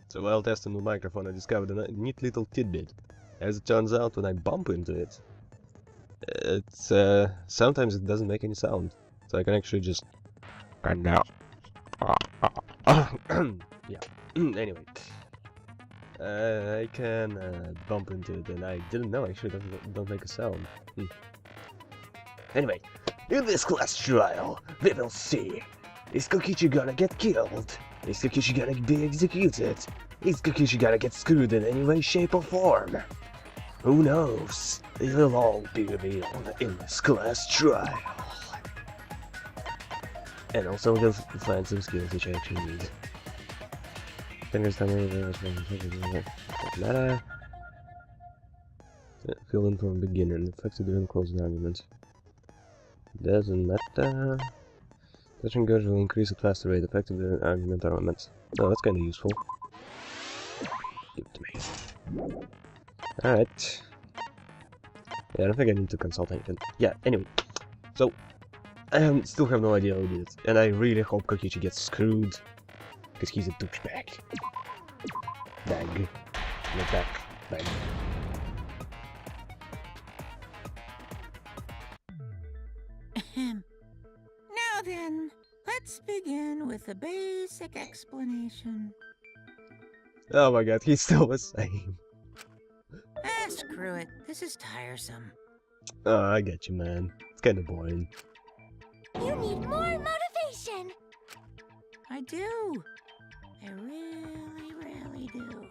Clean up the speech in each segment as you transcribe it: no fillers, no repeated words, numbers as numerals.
So while testing the microphone, I discovered a neat little tidbit. As it turns out, when I bump into it, sometimes it doesn't make any sound. So I can actually just... And now... yeah. Anyway. I can bump into it, and I didn't know actually it don't make a sound. Anyway, in this class trial, we will see. Is Kokichi gonna get killed? Is Kokichi gonna be executed? Is Kokichi gonna get screwed in any way, shape, or form? Who knows? It will all be revealed in this class trial. And also we'll find some skills which I actually need. Fingers doesn't matter. Fill in from the beginning. Effective during closing argument. Doesn't matter. Touching gauge will increase at faster rate. Effective during argument elements. Oh, that's kinda useful. Give it to me. Alright. Yeah, I don't think I need to consult anything. Yeah, anyway. So, I still have no idea who did it. And I really hope Kokichi gets screwed. Because he's a douchebag. Bag. Not back. Bag. Now then, let's begin with a basic explanation. Oh my god, he's still the same. Screw it. This is tiresome. Oh, I get you, man. It's kinda boring. You need more motivation! I do. I really do.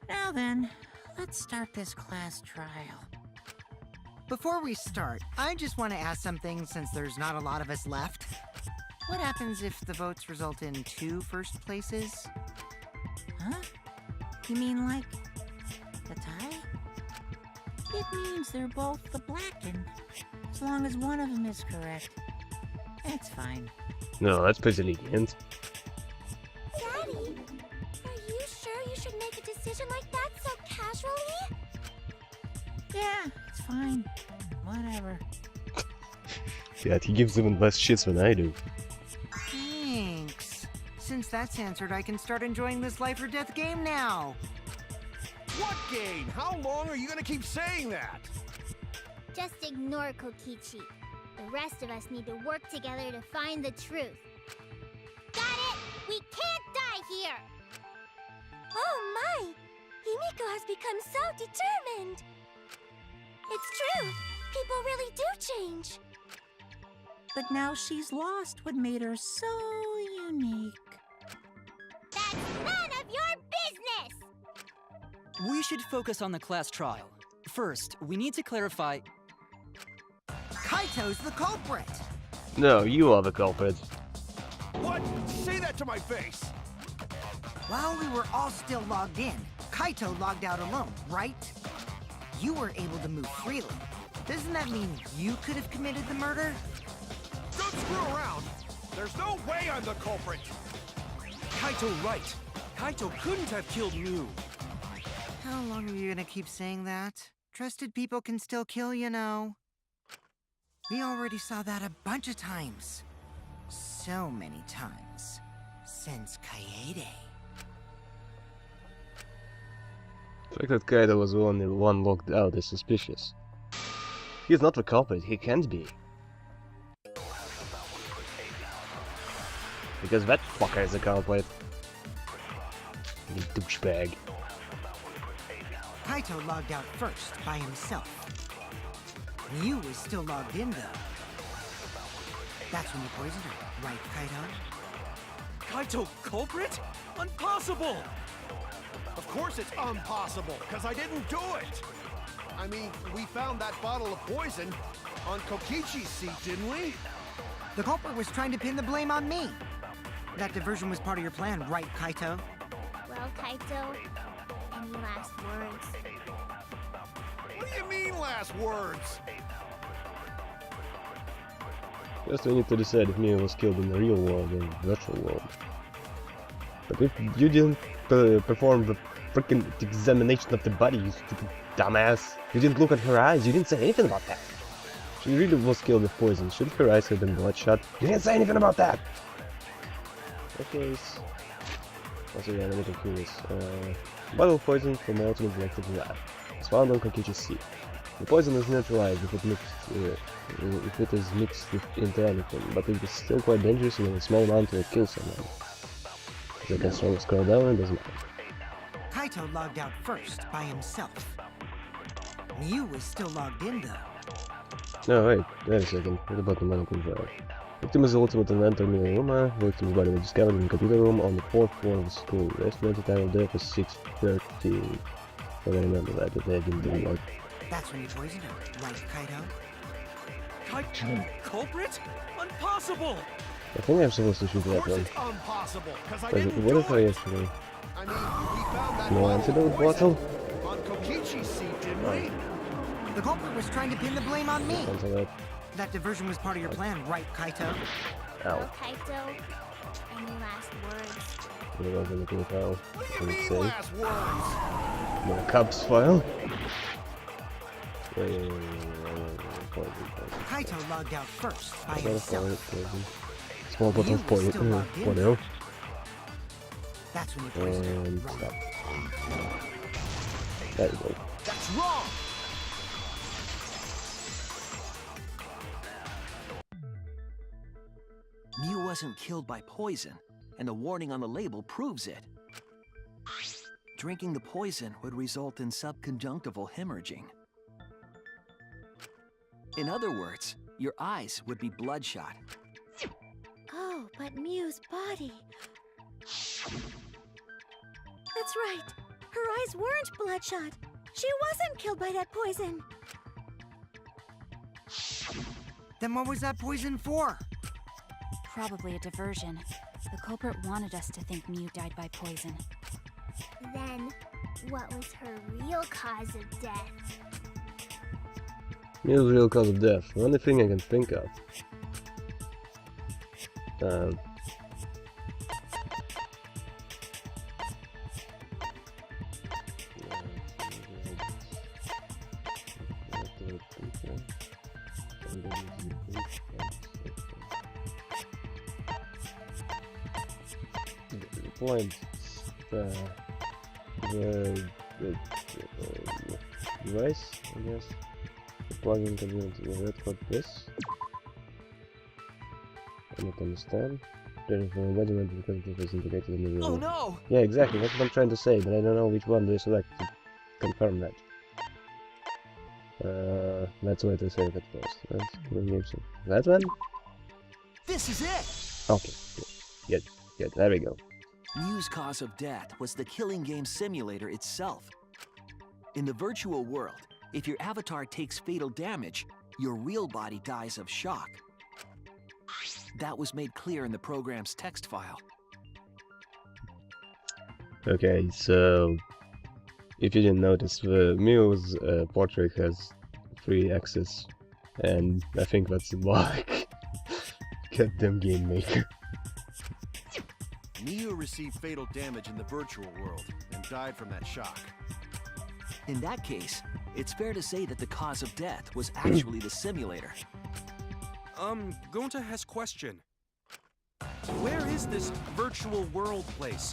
Now then, let's start this class trial. Before we start, I just want to ask something since there's not a lot of us left. What happens if the votes result in 2 first places? Huh? You mean like the tie? It means they're both the blackened. As long as one of them is correct. It's fine. No, that's pretty lenient. Daddy, are you sure you should make a decision like that so casually? Yeah, it's fine. Whatever. God, he gives even less shits than I do. Thanks. Since that's answered, I can start enjoying this life or death game now. What game? How long are you gonna keep saying that? Just ignore Kokichi. The rest of us need to work together to find the truth. Got it? We can't die here! Oh my! Himiko has become so determined! It's true! People really do change! But now she's lost what made her so unique. That's none of your business! We should focus on the class trial. First, we need to clarify... Kaito's the culprit! No, you are the culprit. What? Say that to my face! While we were all still logged in, Kaito logged out alone, right? You were able to move freely. Doesn't that mean you could have committed the murder? Don't screw around! There's no way I'm the culprit! Kaito right. Kaito couldn't have killed Mu. How long are you gonna keep saying that? Trusted people can still kill, you know. We already saw that a bunch of times. So many times. Since Kaede. The fact that Kaido was the only one locked out is suspicious. He's not the culprit, he can't be. Because that fucker is the culprit. You douchebag. Kaito logged out first, by himself. Miu was still logged in, though. That's when you poisoned her, right, Kaito? Kaito culprit? Impossible! Of course it's impossible, because I didn't do it! I mean, we found that bottle of poison on Kokichi's seat, didn't we? The culprit was trying to pin the blame on me. That diversion was part of your plan, right, Kaito? Well, Kaito, any last words? What do you mean, last words? Just we need to decide if Mia was killed in the real world or the virtual world. But if you didn't perform the freaking examination of the body, you stupid dumbass. You didn't look at her eyes, you didn't say anything about that. She really was killed with poison. Should her eyes have been bloodshot? You didn't say anything about that! Okay. Also, yeah, I'm a little curious. Bottle of poison from ultimate electric lab. It's found on Kokichi's seed. The poison is neutralized if it is mixed into anything, but it is still quite dangerous when a small amount will kill someone. As I can scroll down, it doesn't matter. Kaito logged out first, by himself. Mew was still logged in, though. No, wait a second. What about the medical drive? Victim is the ultimate inventor Miuruma. Victim's body was discovered in the computer room on the 4th floor of the school. The estimated time of death was 6:13. I remember that, but I didn't do like. That's when you poisoned her, right, Kaito? Kaito? Culprit? Impossible! I think I'm supposed to shoot that Of course one. it's impossible, because I But didn't what do if I it. actually... I mean, we found that No bottle of antidote poison bottle? on Kokichi's seat, didn't we? The culprit was trying to pin the blame on me. Sounds like that. That diversion was part of your plan, right, Kaito? Ow. Well, Kaito, any last words? What was I looking for? What do Can you it mean say? last words? More cups file? Wait. Kaito logged out first, by I gotta find it, himself. poison. Small bottle of You were still poison. logged in. What else? That's when you poisoned her, And right? stop. There you go. That's wrong! Mew wasn't killed by poison, and the warning on the label proves it. Drinking the poison would result in subconjunctival hemorrhaging. In other words, your eyes would be bloodshot. Oh, but Mew's body. That's right. Her eyes weren't bloodshot. She wasn't killed by that poison. Then what was that poison for? Probably a diversion. The culprit wanted us to think Mew died by poison. Then, what was her real cause of death? Mew's real cause of death. The only thing I can think of. Point. The device, I guess. The plugin can be into the red code this. I don't understand. There is an embodiment because it was integrated in the real Oh world. no! Yeah, exactly. That's what I'm trying to say, but I don't know which one they select to confirm that. That's what I said at first. That's cool games. That one? This is it! Okay. Good. There we go. Mew's cause of death was the killing game simulator itself. In the virtual world, if your avatar takes fatal damage, your real body dies of shock. That was made clear in the program's text file. Okay, so if you didn't notice, Mew's portrait has 3 axes, and I think that's symbolic. Goddamn game maker. Mew received fatal damage in the virtual world and died from that shock. In that case, it's fair to say that the cause of death was actually the simulator. Gonta has question. Where is this virtual world place?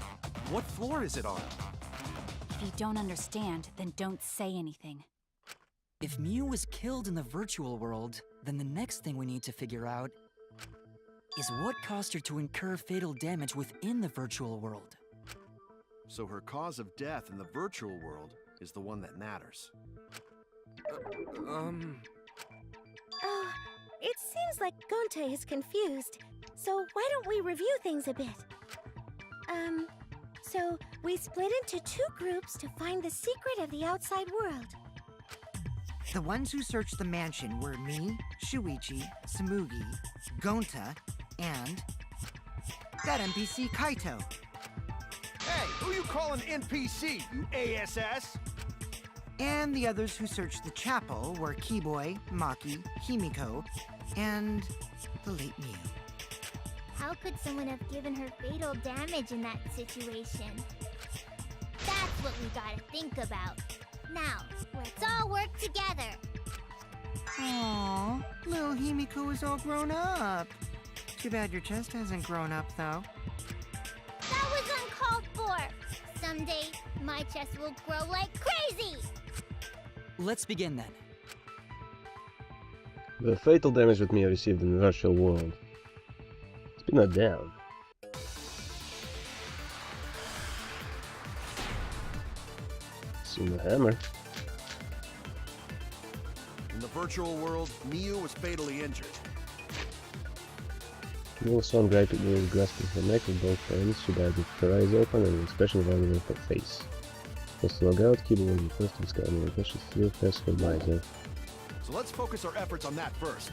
What floor is it on? If you don't understand, then don't say anything. If Mew was killed in the virtual world, then the next thing we need to figure out is what caused her to incur fatal damage within the virtual world. So her cause of death in the virtual world is the one that matters. Oh, it seems like Gonte is confused. So why don't we review things a bit? So we split into 2 groups to find the secret of the outside world. The ones who searched the mansion were me, Shuichi, Samugi, Gonta, and that NPC Kaito. Hey, who you calling NPC, you ASS? And the others who searched the chapel were Keyboy, Maki, Himiko, and the late Mew. How could someone have given her fatal damage in that situation? That's what we gotta think about. Now, let's all work together. Aww, little Himiko is all grown up. Too bad your chest hasn't grown up, though. That was uncalled for! someday, my chest will grow like crazy! Let's begin then. The fatal damage that Mia received in the virtual world. Spin that down. Swing the hammer. In the virtual world, Miu was fatally injured. Mia saw grasping her neck with both hands. She died with her eyes open and an expression running off her face. Just log out, keyboard and first to scan her, but she still has her visor. So let's focus our efforts on that first.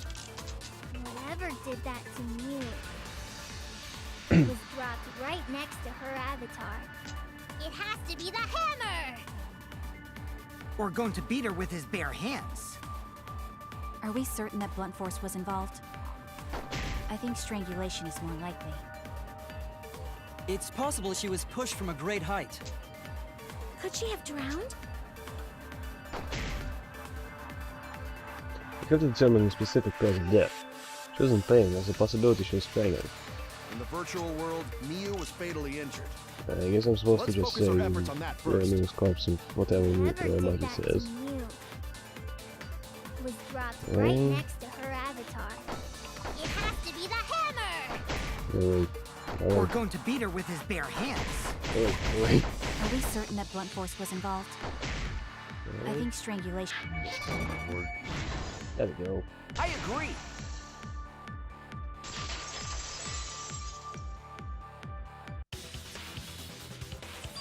Whatever did that to Mew? It was dropped right next to her avatar. It has to be the hammer! Or going to beat her with his bare hands. Are we certain that blunt force was involved? I think strangulation is more likely. It's possible she was pushed from a great height. Could she have drowned? We have to determine the specific cause of death. She was in pain, there's a possibility she was strangled. In the virtual world, Miu was fatally injured. I guess I'm supposed to just say Miu's corpse and whatever Mikey says. Was dropped right next to her avatar. It has to be the hammer! Wait. Or going to beat her with his bare hands. Wait. Are we certain that blunt force was involved? I think strangulation. There we go. I agree.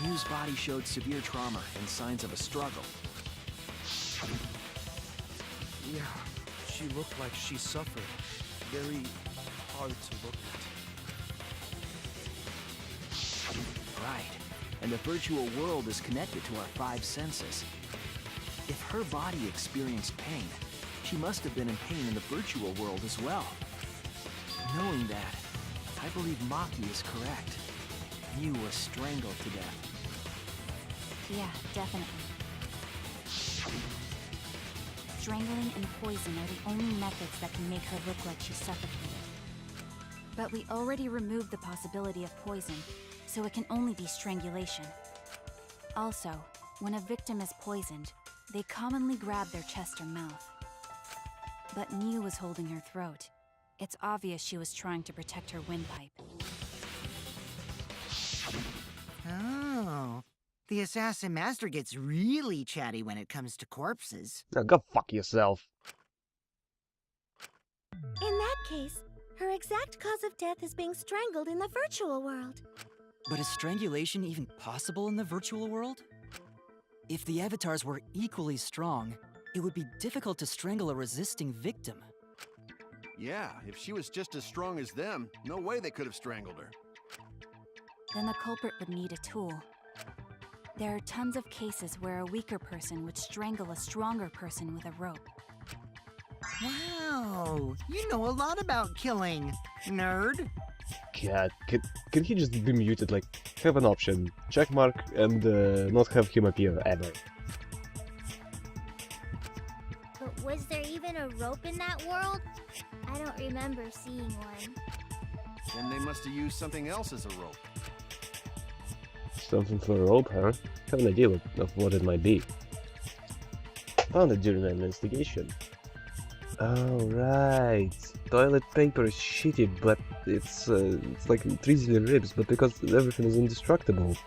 Miu's body showed severe trauma and signs of a struggle. Yeah, she looked like she suffered. Very hard to look at. Right. And the virtual world is connected to our 5 senses. If her body experienced pain, she must have been in pain in the virtual world as well. Knowing that, I believe Maki is correct. Miu was strangled to death. Yeah, definitely. Strangling and poison are the only methods that can make her look like she suffocated. But we already removed the possibility of poison, so it can only be strangulation. Also, when a victim is poisoned, they commonly grab their chest or mouth. But Miu was holding her throat. It's obvious she was trying to protect her windpipe. Oh. The Assassin Master gets really chatty when it comes to corpses. Now go fuck yourself. In that case, her exact cause of death is being strangled in the virtual world. But is strangulation even possible in the virtual world? If the avatars were equally strong, it would be difficult to strangle a resisting victim. Yeah, if she was just as strong as them, no way they could have strangled her. Then the culprit would need a tool. There are tons of cases where a weaker person would strangle a stronger person with a rope. Wow, you know a lot about killing, nerd. God, can he just be muted? Like, have an option, checkmark, and not have him appear ever. But was there even a rope in that world? I don't remember seeing one. Then they must have used something else as a rope. Something for a rope, huh? Have an idea of what it might be. Found it during an investigation. Oh, right. Toilet paper is shitty, but it's like 3 ribs, but because everything is indestructible.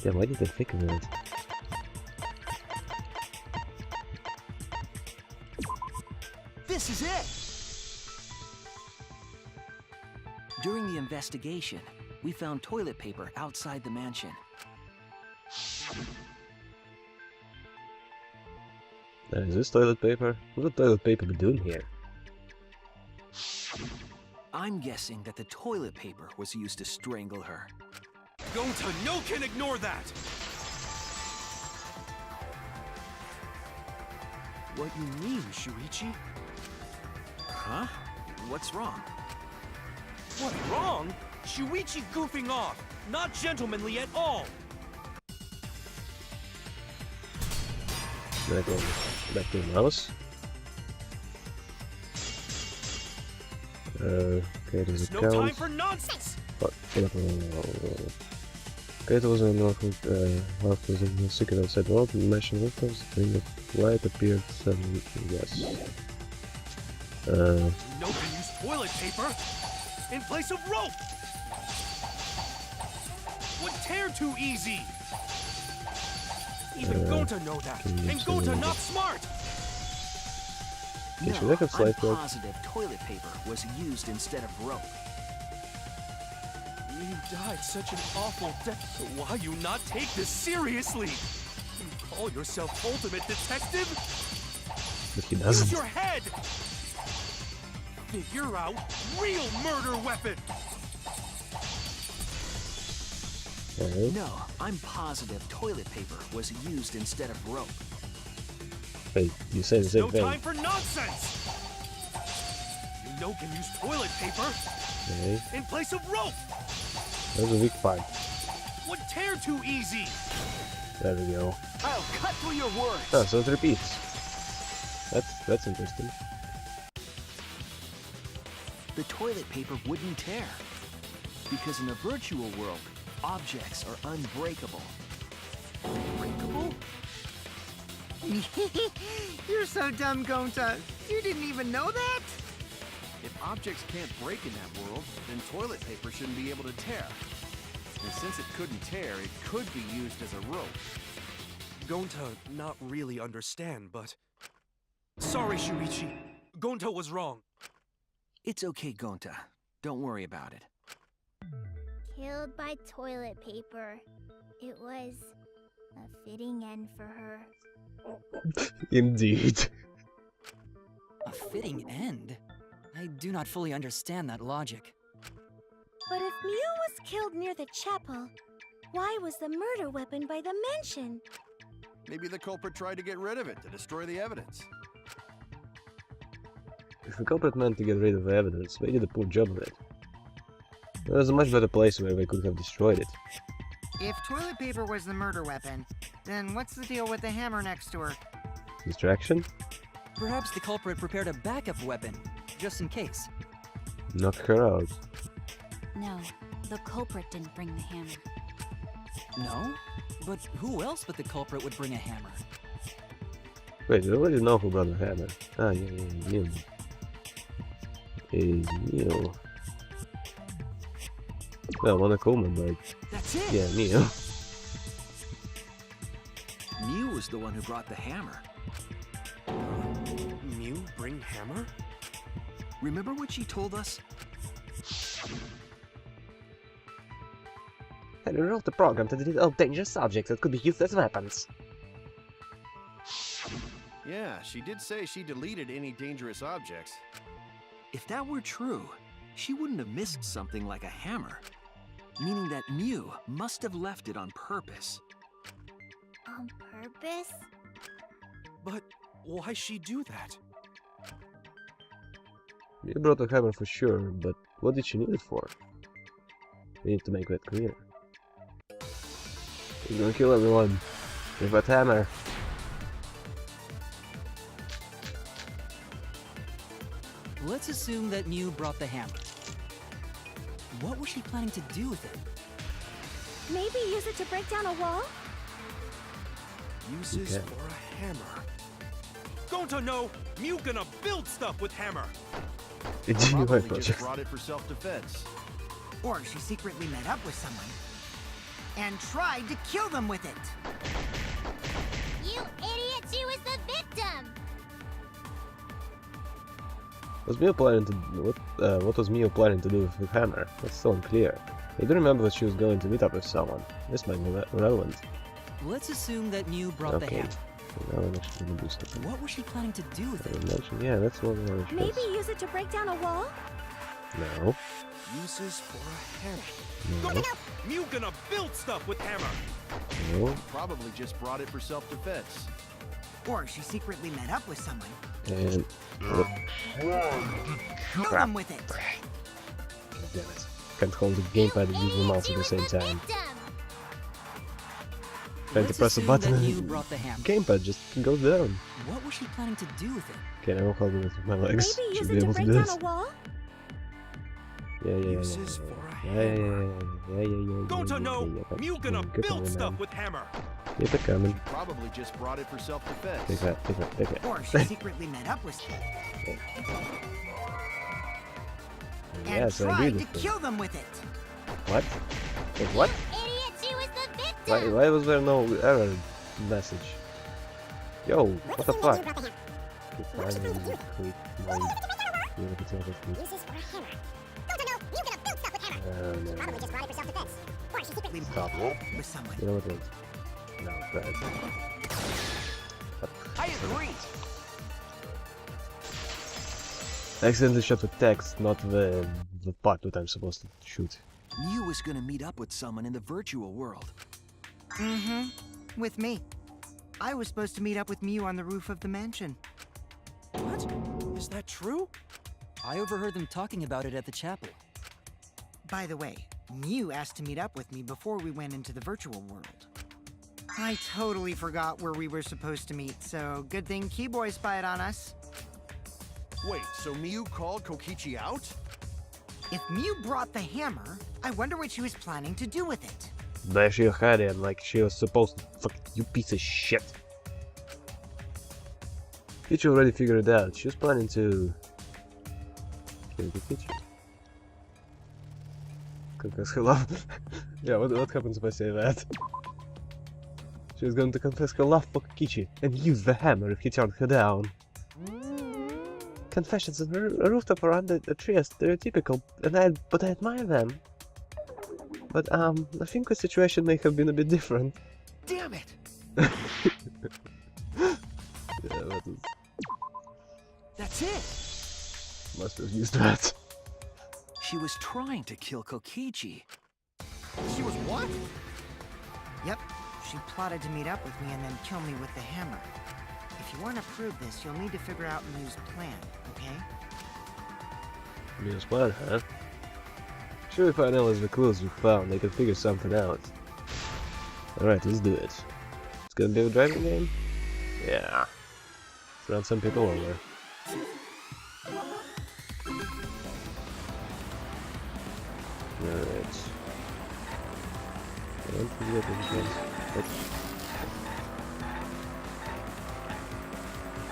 Yeah, why did I think of that? This is it! During the investigation, we found toilet paper outside the mansion. Is this toilet paper? What would toilet paper be doing here? I'm guessing that the toilet paper was used to strangle her. Gonta, no can ignore that! What you mean, Shuichi? Huh? What's wrong? What's wrong? Shuichi goofing off! Not gentlemanly at all! Back to the mouse. Okay, there's a No count. time for nonsense! Kate was in Love was in the secret outside world, and the machine windows, a ring of light appeared suddenly, yes. No can use toilet paper in place of rope! Would tear too easy! Even Gonta know that, and Gonta not smart! Okay, should I No, have I'm slide rope? positive toilet paper was used instead of rope. You died such an awful death, so why you not take this seriously? You call yourself ultimate detective? But he Use doesn't. your head! Figure out real murder weapon! Alright. No, I'm positive toilet paper was used instead of rope. Wait, you say the same No thing. time for nonsense! You know can use toilet paper Okay, in place of rope! that was a weak part. Would tear too easy! There we go. I'll cut through your words. Oh, so it repeats. That's interesting. The toilet paper wouldn't tear. Because in a virtual world, objects are unbreakable. Unbreakable? You're so dumb, Gonta. You didn't even know that? If objects can't break in that world, then toilet paper shouldn't be able to tear. And since it couldn't tear, it could be used as a rope. Gonta not really understand, but... Sorry, Shuichi. Gonta was wrong. It's okay, Gonta. Don't worry about it. Killed by toilet paper. It was a fitting end for her. Indeed. A fitting end? I do not fully understand that logic. But if Mew was killed near the chapel, why was the murder weapon by the mansion? Maybe the culprit tried to get rid of it to destroy the evidence. If the culprit meant to get rid of the evidence, they did a poor job of it. There was a much better place where they could have destroyed it. If toilet paper was the murder weapon, then what's the deal with the hammer next to her? Distraction? Perhaps the culprit prepared a backup weapon, just in case. Knock her out. No, the culprit didn't bring the hammer. No? But who else but the culprit would bring a hammer? Wait, we already know who brought the hammer. Ah, yeah, Mew. Is Mew. Well, one of Coleman, but That's it! yeah, Mew. Mew was the one who brought the hammer. Mew bring hammer? Remember what she told us? And we wrote the program to delete all dangerous objects that could be used as weapons. Yeah, she did say she deleted any dangerous objects. If that were true, she wouldn't have missed something like a hammer. Meaning that Mew must have left it on purpose. On purpose? But why she do that? Mew brought the hammer for sure, but what did she need it for? We need to make that clear. He's gonna kill everyone with that hammer. Let's assume that Mew brought the hammer. What was she planning to do with it? Maybe use it to break down a wall? Uses Okay. for a hammer. Gonta no! Mew gonna build stuff with hammer! It's a new Probably just project. brought it for self-defense. Or she secretly met up with someone and tried to kill them with it. You idiot! She was the victim! Was Mew planning to what was Mew planning to do with the hammer? That's still unclear. I do remember that she was going to meet up with someone. This might be relevant. Let's assume that Mew brought the Okay. hammer. So now I'm actually gonna do stuff. What was she planning to do with it? Yeah, that's one of our Maybe use it to break down a wall? No. Uses for a hammer. No. Mew gonna build stuff with hammer! No. Probably just brought it for self-defense. Or she secretly met up with someone. And Kill them with it. damn it. Can't hold the gamepad and use the mouse at the same time. Trying to Let's press a assume button that and Mew brought the hammer. gamepad just goes down. What was she planning to do with it? Okay, I will hold it with my legs. Maybe Should use be it to able to break do down this. a wall? Uses for a hammer. Don't I know? Mew gonna build stuff with hammer. Keep it coming. She probably just brought it for self-defense. Take that, take that, take that. Or she secretly met up with them and Yes, I do tried this to thing. kill them with it. What? Wait, what? Idiot, she was the victim! Why was there no error message? Yo, what the fuck? Okay, finally, click mode. Yeah, it's not that good. Uses for a hammer. Don't you know? You gonna build stuff with hammer. No. Probably just brought it for self-defense. Or she secretly... Stop. With someone. You know what it is? No, bad. I agree. I accidentally shot the text, not the part that I'm supposed to shoot. Mew was gonna meet up with someone in the virtual world. Mm-hmm. With me. I was supposed to meet up with Mew on the roof of the mansion. What? Is that true? I overheard them talking about it at the chapel. By the way, Mew asked to meet up with me before we went into the virtual world. I totally forgot where we were supposed to meet, so good thing Keyboy spied on us. Wait, so Mew called Kokichi out? If Mew brought the hammer, I wonder what she was planning to do with it. There she had it, like she was supposed to. Fuck you, piece of shit. Kichi already figured it out. She was planning to kill the Kichi. Confess her love. Yeah, what happens if I say that? She was going to confess her love for Kichi and use the hammer if he turned her down. Confessions on a rooftop or under a tree are stereotypical, but I admire them. But I think the situation may have been a bit different. Damn it! Yeah, that is... That's it. Must have used that. She was trying to kill Kokichi. She was what? Yep, she plotted to meet up with me and then kill me with the hammer. If you want to prove this, you'll need to figure out Mew's plan, okay? Mew's plan, huh? Sure, if I analyze the clues we found, they can figure something out. Alright, let's do it. It's gonna be a driving game? Yeah. Let's run some people over. Alright. Don't forget anything.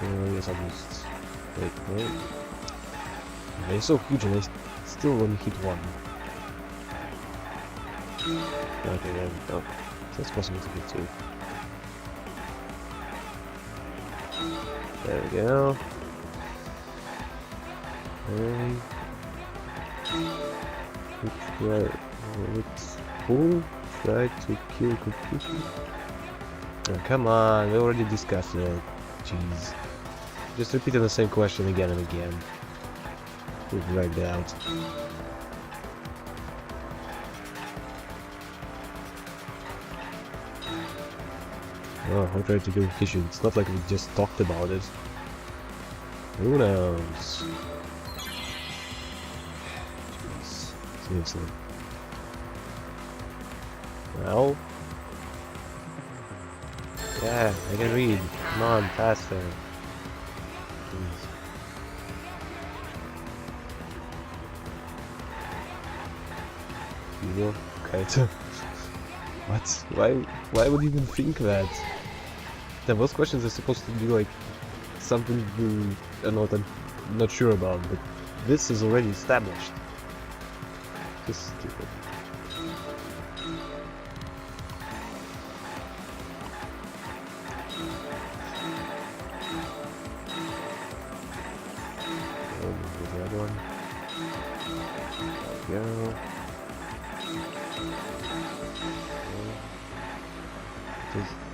I guess I'll just... Wait. They're so huge and they still only hit one. Okay, there we go. So it's possible to get two. There we go. And... Who tried to kill Kokichi? Oh, come on, we already discussed it. Jeez. Just repeating the same question again and again. We've dragged it out. Oh, who tried to kill Kokichi? It's not like we just talked about it. Who knows? Jeez. Seriously. Well? Yeah, I can read. Come on, faster. Jeez. You know, okay. What? Why would you even think that? Then those questions are supposed to be like something I'm not sure about, but this is already established. Just stupid. The other one. There we go.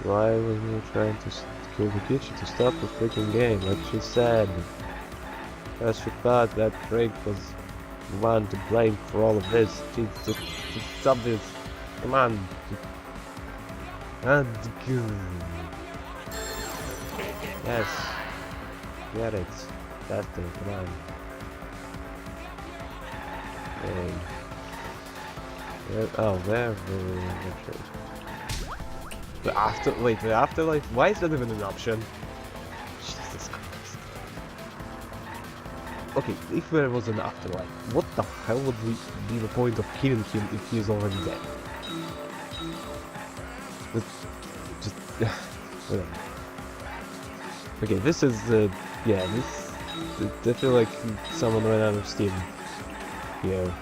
Why was he trying to kill the kitchen to stop the freaking game, like she said? As she thought that Drake was the one to blame for all of this. It's obvious. Come on. Yes. Get it. Faster, come on. Oh, there. The afterlife? Why is that even an option? Jesus Christ. okay, if there was an afterlife, what the hell would be the point of killing him if he is already dead? Just whatever. Okay, this is yeah, this. I feel like someone ran out of steam here.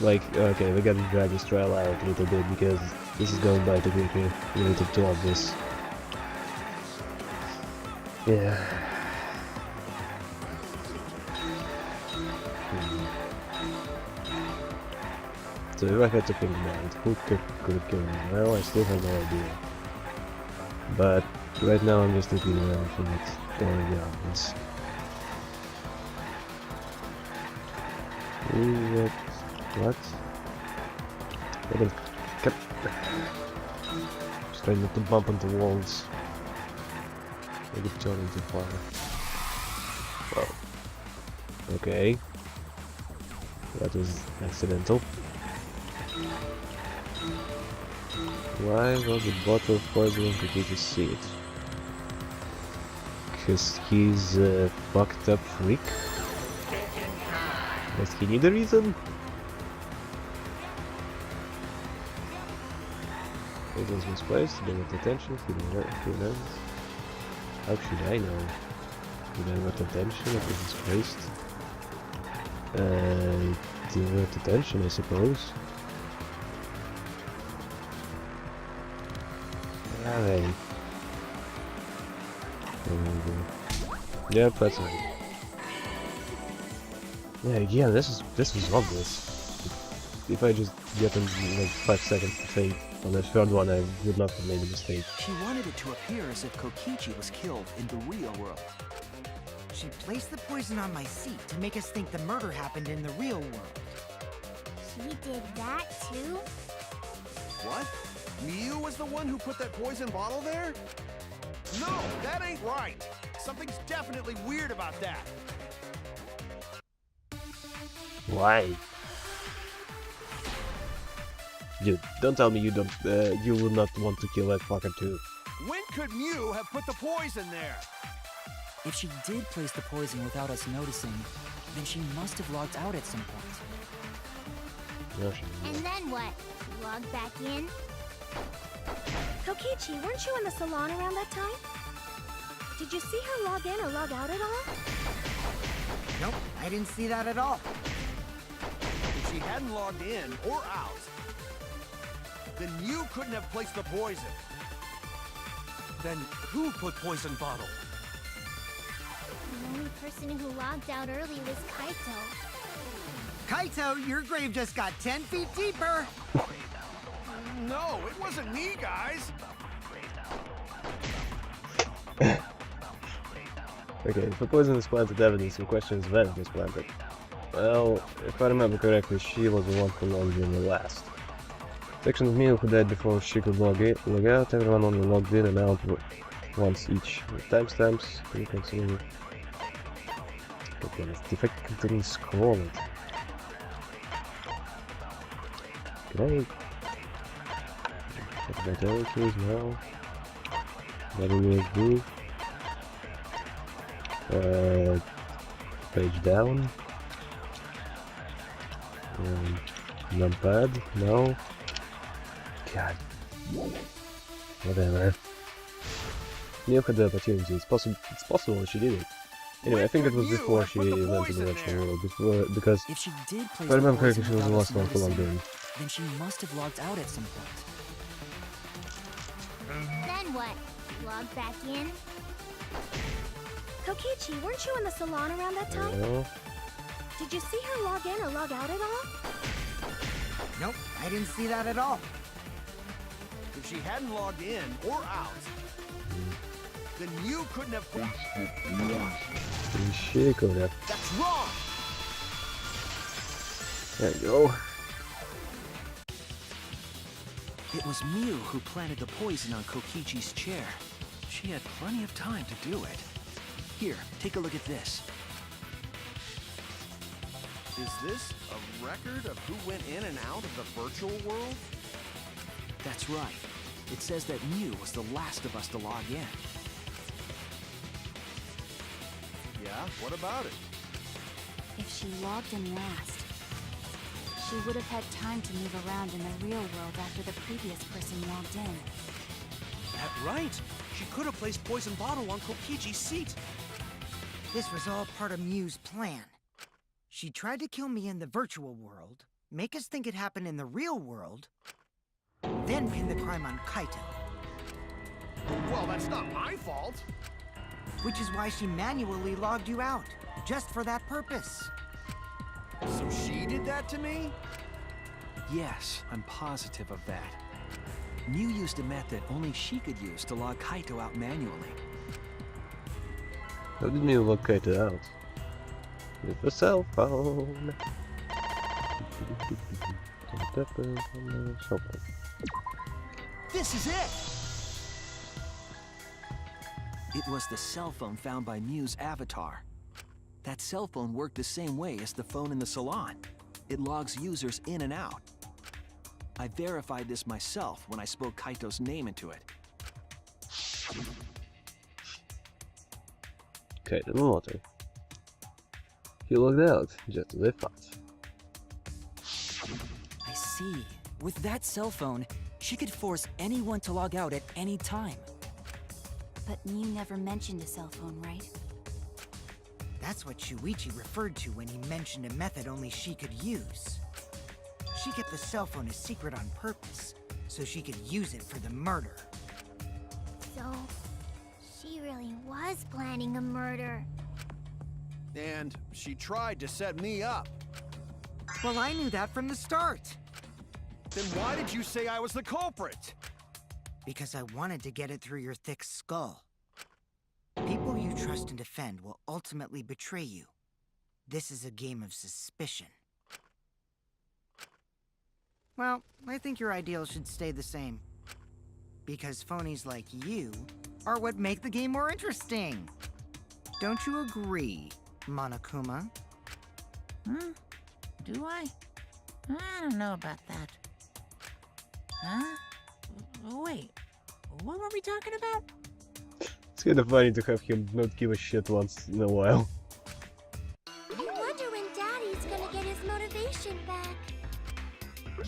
Like, okay, we gotta drag this trial out a little bit because this is going by too quickly related to all this. Yeah. So if I had to pick mind, who could kill me? Well, I still have no idea. But right now I'm just looking around for it already obvious. What? Just trying not to bump into walls. Maybe turn into fire. Whoa. Okay. That was accidental. Why was a bottle of poison on Kokichi's seat? Because he's a fucked up freak? Does he need a reason? Poison's misplaced, divert attention, feeling. How should I know? Divert attention if it's misplaced? Divert attention, I suppose. Alright. Yep, that's right. Yeah, again, this is obvious. If I just get in like 5 seconds to think on the third one, I would not have made a mistake. She wanted it to appear as if Kokichi was killed in the real world. She placed the poison on my seat to make us think the murder happened in the real world. She did that too? What? Miu was the one who put that poison bottle there? No, that ain't right. Something's definitely weird about that. Why? Dude, don't tell me you don't. You would not want to kill that fucker too. When could Miu have put the poison there? If she did place the poison without us noticing, then she must have logged out at some point. No, she And then what? She logged back in? Kokichi, weren't you in the salon around that time? Did you see her log in or log out at all? Nope, I didn't see that at all. If she hadn't logged in or out, then Miu couldn't have placed the poison. Then who put poison bottle? The only person who logged out early was Kaito. Kaito, your grave just got 10 feet deeper! No, it wasn't me, guys. Okay, if the poison is planted evidence, the question is when it was planted. Well, if I remember correctly, she was the one who logged in the last. Section of Miu who died before she could log out, everyone only logged in and out once each. With timestamps, you can see. Okay, if I can scroll it. Can I... Vitalities now. WSD. Page down. Numpad, no. God. Whatever. Miu had the opportunity. It's possible she did it. Anyway, I think it was before she went to the virtual world. Because If she did place if I remember the correctly, poison she was the without last us one to log noticing, in. then she must have logged out at some point. Then what? She logged back in? Kokichi, weren't you in the salon around that time? Well, Did you see her log in or log out at all? Nope, I didn't see that at all. If she hadn't logged in or out, then Miu couldn't have... she could have. That's wrong! There you go. It was Miu who planted the poison on Kokichi's chair. She had plenty of time to do it. Here, take a look at this. Is this a record of who went in and out of the virtual world? That's right. It says that Miu was the last of us to log in. Yeah, what about it? she logged in last. She would have had time to move around in the real world after the previous person logged in. That's right. She could have placed poison bottle on Kokichi's seat. This was all part of Mew's plan. She tried to kill me in the virtual world, make us think it happened in the real world, then pin the crime on Kaito. Well, that's not my fault. Which is why she manually logged you out, just for that purpose. So she did that to me? Yes, I'm positive of that. Mew used a method only she could use to log Kaito out manually. How did Mew locate it out? With a cell phone. This is it! It was the cell phone found by Mew's avatar. That cell phone worked the same way as the phone in the salon. It logs users in and out. I verified this myself when I spoke Kaito's name into it. Okay, the water. He logged out, just as I thought. I see. With that cell phone, she could force anyone to log out at any time. But Mew never mentioned a cell phone, right? That's what Shuichi referred to when he mentioned a method only she could use. She kept the cell phone a secret on purpose, so she could use it for the murder. So, she really was planning a murder. And she tried to set me up. Well, I knew that from the start. Then why did you say I was the culprit? Because I wanted to get it through your thick skull. People you trust and defend will ultimately betray you. This is a game of suspicion. Well, I think your ideals should stay the same. Because phonies like you are what make the game more interesting. Don't you agree, Monokuma? Do I? I don't know about that. Huh? Wait, what were we talking about? It's kinda funny to have him not give a shit once in a while. I wonder when Daddy's gonna get his motivation back.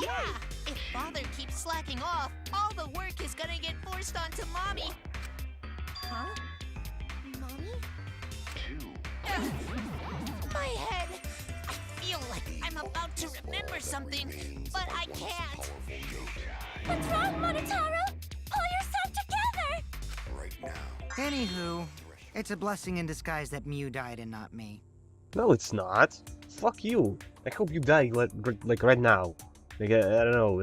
Yeah! If Father keeps slacking off, all the work is gonna get forced onto Mommy. Huh? Mommy? My head! I feel like I'm about to remember something, but I can't. What's wrong, Monotaro? Pull yourself together! Anywho, it's a blessing in disguise that Mew died and not me. No, it's not. Fuck you. I hope you die like right now. Like I don't know.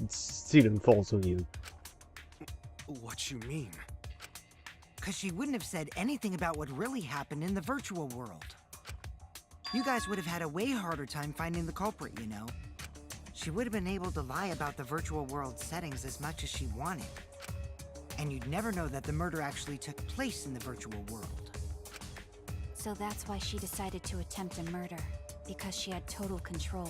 It's Steven falls on you. What you mean? Cause she wouldn't have said anything about what really happened in the virtual world. You guys would have had a way harder time finding the culprit, you know. She would have been able to lie about the virtual world settings as much as she wanted. And you'd never know that the murder actually took place in the virtual world. So that's why she decided to attempt a murder, because she had total control.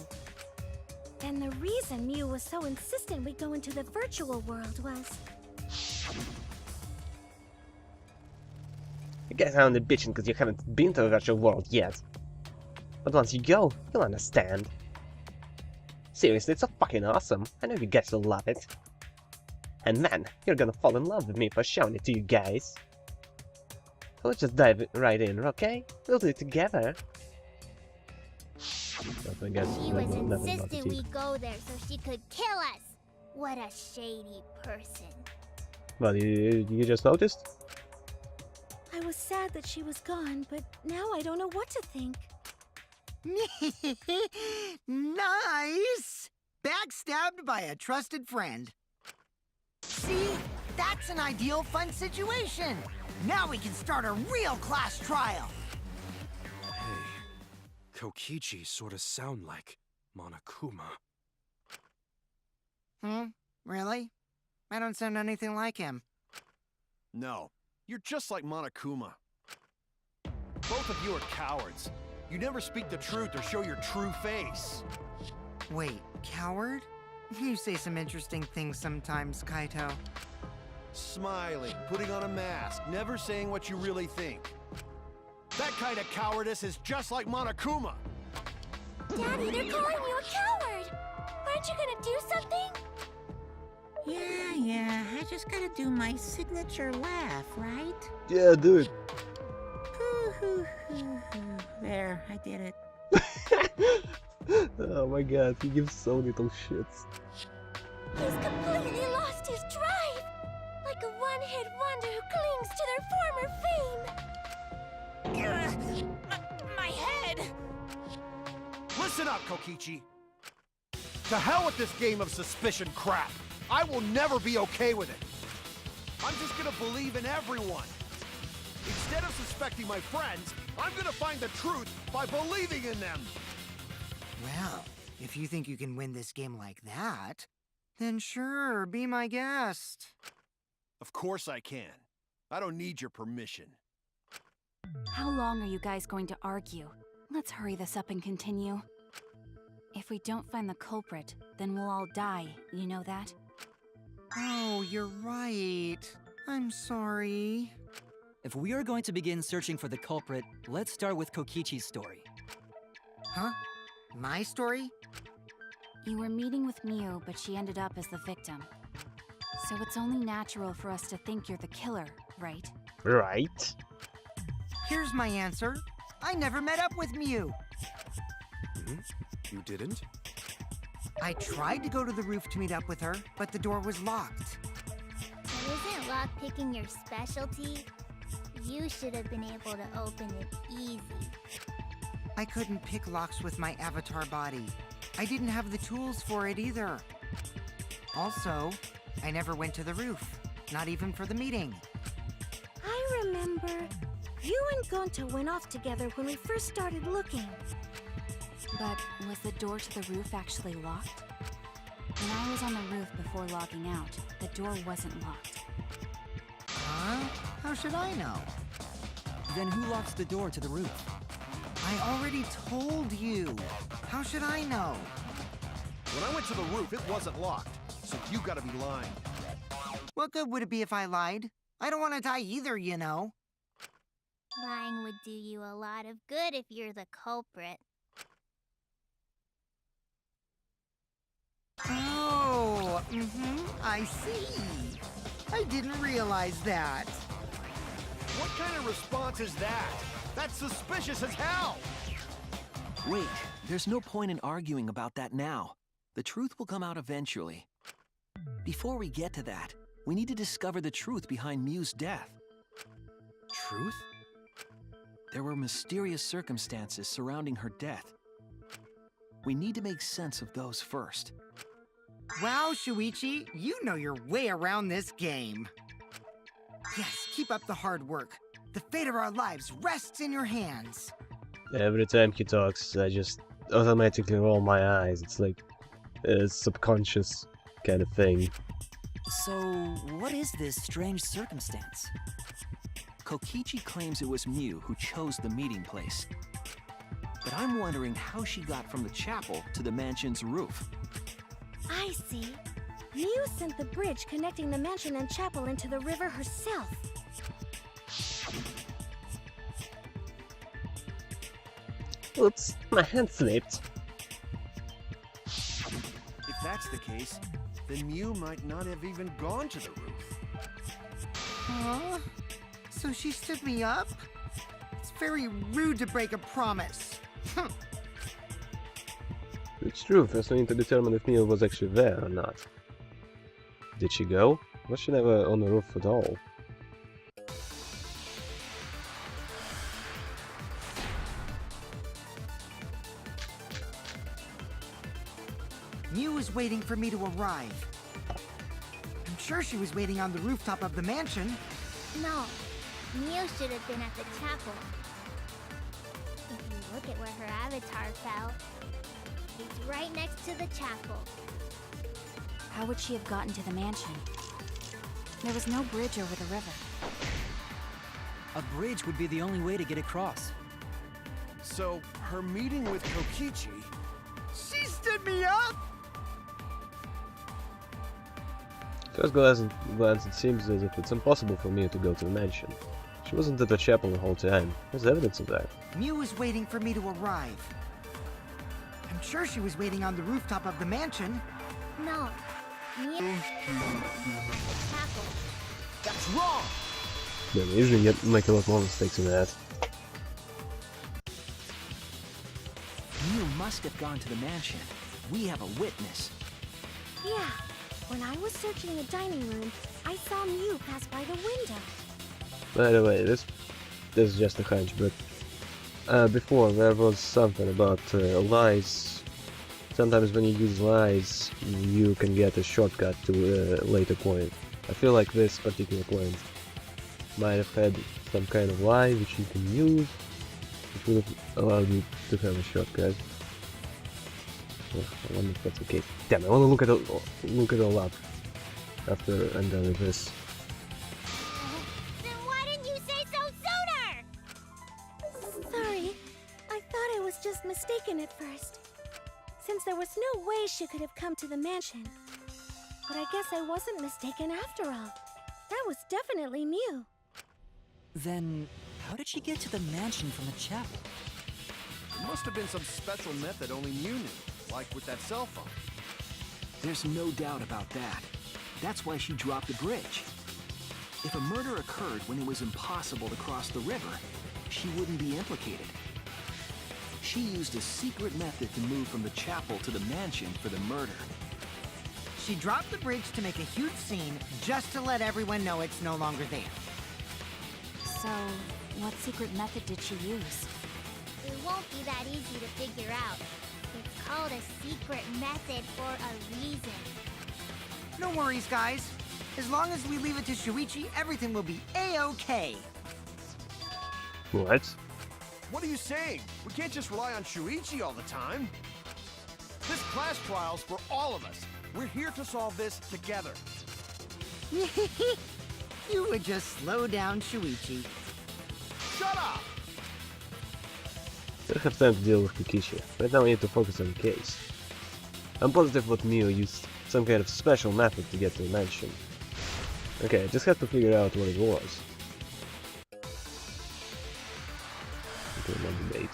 And the reason Mew was so insistent we go into the virtual world was... You guys are only bitching because you haven't been to the virtual world yet. But once you go, you'll understand. Seriously, it's so fucking awesome. I know you guys will love it. And man, you're gonna fall in love with me for showing it to you guys. So let's just dive right in, okay? We'll do it together. I guess She never- was never insistent about we it. go there so she could kill us. What a shady person. Well, you just noticed? I was sad that she was gone, but now I don't know what to think. Nice! Backstabbed by a trusted friend. See? That's an ideal fun situation! Now we can start a real class trial! Hey, Kokichi sorta sound like Monokuma. Really? I don't sound anything like him. No, you're just like Monokuma. Both of you are cowards. You never speak the truth or show your true face. Wait, coward? You say some interesting things sometimes, Kaito. Smiling, putting on a mask, never saying what you really think. That kind of cowardice is just like Monokuma. Daddy, they're calling you a coward! Aren't you gonna do something? Yeah, I just gotta do my signature laugh, right? Yeah, do it. There, I did it. Oh my god, he gives so little shits. He's completely lost his drive! Like a one-hit wonder who clings to their former fame! My head! Listen up, Kokichi. To hell with this game of suspicion crap. I will never be okay with it. I'm just gonna believe in everyone. Instead of suspecting my friends, I'm gonna find the truth by believing in them. Well, if you think you can win this game like that, then sure, be my guest. Of course I can. I don't need your permission. How long are you guys going to argue? Let's hurry this up and continue. If we don't find the culprit, then we'll all die, you know that? Oh, you're right. I'm sorry. If we are going to begin searching for the culprit, let's start with Kokichi's story. Huh? My story? You were meeting with Miu, but she ended up as the victim. So it's only natural for us to think you're the killer, right? Right. Here's my answer. I never met up with Miu. You didn't? I tried to go to the roof to meet up with her, but the door was locked. So isn't lockpicking your specialty? You should have been able to open it easy. I couldn't pick locks with my avatar body. I didn't have the tools for it either. Also, I never went to the roof, not even for the meeting. I remember. You and Gonta went off together when we first started looking. But was the door to the roof actually locked? When I was on the roof before logging out, the door wasn't locked. Huh? How should I know? Then who locks the door to the roof? I already told you. How should I know? When I went to the roof, it wasn't locked. So you gotta be lying. What good would it be if I lied? I don't want to die either, you know. Lying would do you a lot of good if you're the culprit. Oh, I see. I didn't realize that. What kind of response is that? That's suspicious as hell! Wait, there's no point in arguing about that now. The truth will come out eventually. Before we get to that, we need to discover the truth behind Miu's death. Truth? There were mysterious circumstances surrounding her death. We need to make sense of those first. Wow, Shuichi, you know your way around this game. Yes, keep up the hard work. The fate of our lives rests in your hands. Every time he talks, I just automatically roll my eyes. It's like a subconscious kind of thing. So, what is this strange circumstance? Kokichi claims it was Miu who chose the meeting place. But I'm wondering how she got from the chapel to the mansion's roof. I see. Miu sent the bridge connecting the mansion and chapel into the river herself. Oops, my hand slipped. If that's the case, then Miu might not have even gone to the roof. Huh? So she stood me up? It's very rude to break a promise. It's true, first we need to determine if Miu was actually there or not. Did she go? Was she never on the roof at all? Miu was waiting for me to arrive. I'm sure she was waiting on the rooftop of the mansion. No, Miu should have been at the chapel. If you look at where her avatar fell, it's right next to the chapel. How would she have gotten to the mansion? There was no bridge over the river. A bridge would be the only way to get across. So, her meeting with Kokichi... She stood me up! First glance, it seems as if it's impossible for Miu to go to the mansion. She wasn't at the chapel the whole time. There's evidence of that. Miu was waiting for me to arrive. I'm sure she was waiting on the rooftop of the mansion. No. Mew. Tackle. That's wrong! Yeah, they usually make a lot more mistakes than that. Mew must have gone to the mansion. We have a witness. Yeah. When I was searching the dining room, I saw Mew pass by the window. By the way, this is just a hunch, but before there was something about lies. Sometimes when you use lies, you can get a shortcut to a later point. I feel like this particular point might have had some kind of lie which you can use, which would have allowed you to have a shortcut. Oh, I wonder if that's the case. Damn, I want to look it all up after I'm done with this. Then why didn't you say so sooner? Sorry. I thought I was just mistaken at first. Since there was no way she could have come to the mansion. But I guess I wasn't mistaken after all. That was definitely Mew. Then, how did she get to the mansion from the chapel? It must have been some special method only Mew knew, like with that cell phone. There's no doubt about that. That's why she dropped the bridge. If a murder occurred when it was impossible to cross the river, she wouldn't be implicated. She used a secret method to move from the chapel to the mansion for the murder. She dropped the bridge to make a huge scene, just to let everyone know it's no longer there. So, what secret method did she use? It won't be that easy to figure out. It's called a secret method for a reason. No worries, guys. As long as we leave it to Shuichi, everything will be A-okay. What? What are you saying? We can't just rely on Shuichi all the time. This class trial's for all of us. We're here to solve this together. You would just slow down Shuichi. Shut up! I don't have time to deal with Kokichi. Right now I need to focus on the case. I'm positive that Mew used some kind of special method to get to the mansion. Okay, I just have to figure out what it was. Okay, no debate.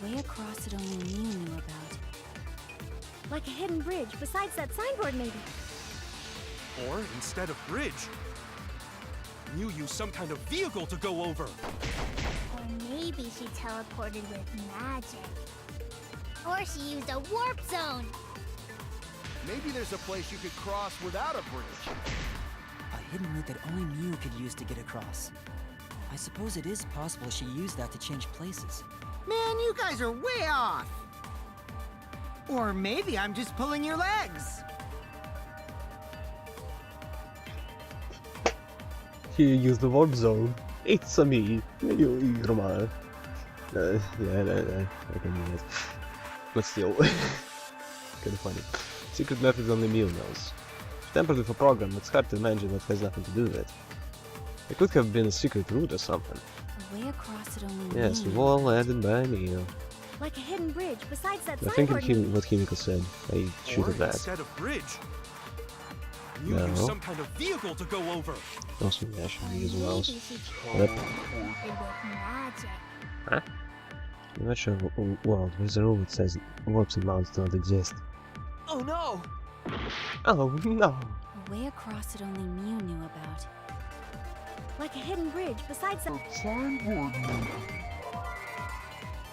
A way across it only Mew knew about. Like a hidden bridge besides that signboard, maybe. Or instead of bridge, Mew used some kind of vehicle to go over. Or maybe she teleported with magic. Or she used a warp zone. Maybe there's a place you could cross without a bridge. A hidden route that only Mew could use to get across. I suppose it is possible she used that to change places. Man, you guys are way off! Or maybe I'm just pulling your legs! He used the warp zone. It's a me, Roman. Yeah, I can do that. But still, kinda funny. Secret methods only Mew knows. Tempered with a program, it's hard to imagine that has nothing to do with it. It could have been a secret route or something. A way across it only Yes, Mew knew wall about. added by Mew. Like a hidden bridge besides that I think signboard. what Himiko said. I shoot Or at that. instead of bridge, Mew No. used some kind of vehicle to go over. Also, yeah, should be as Maybe well. she Yep. teleported with magic. Huh? I'm not sure. Well, there's a rule that says warps and mounts don't exist. Oh no! Oh no! A way across it only Mew knew about. Like a hidden bridge besides that.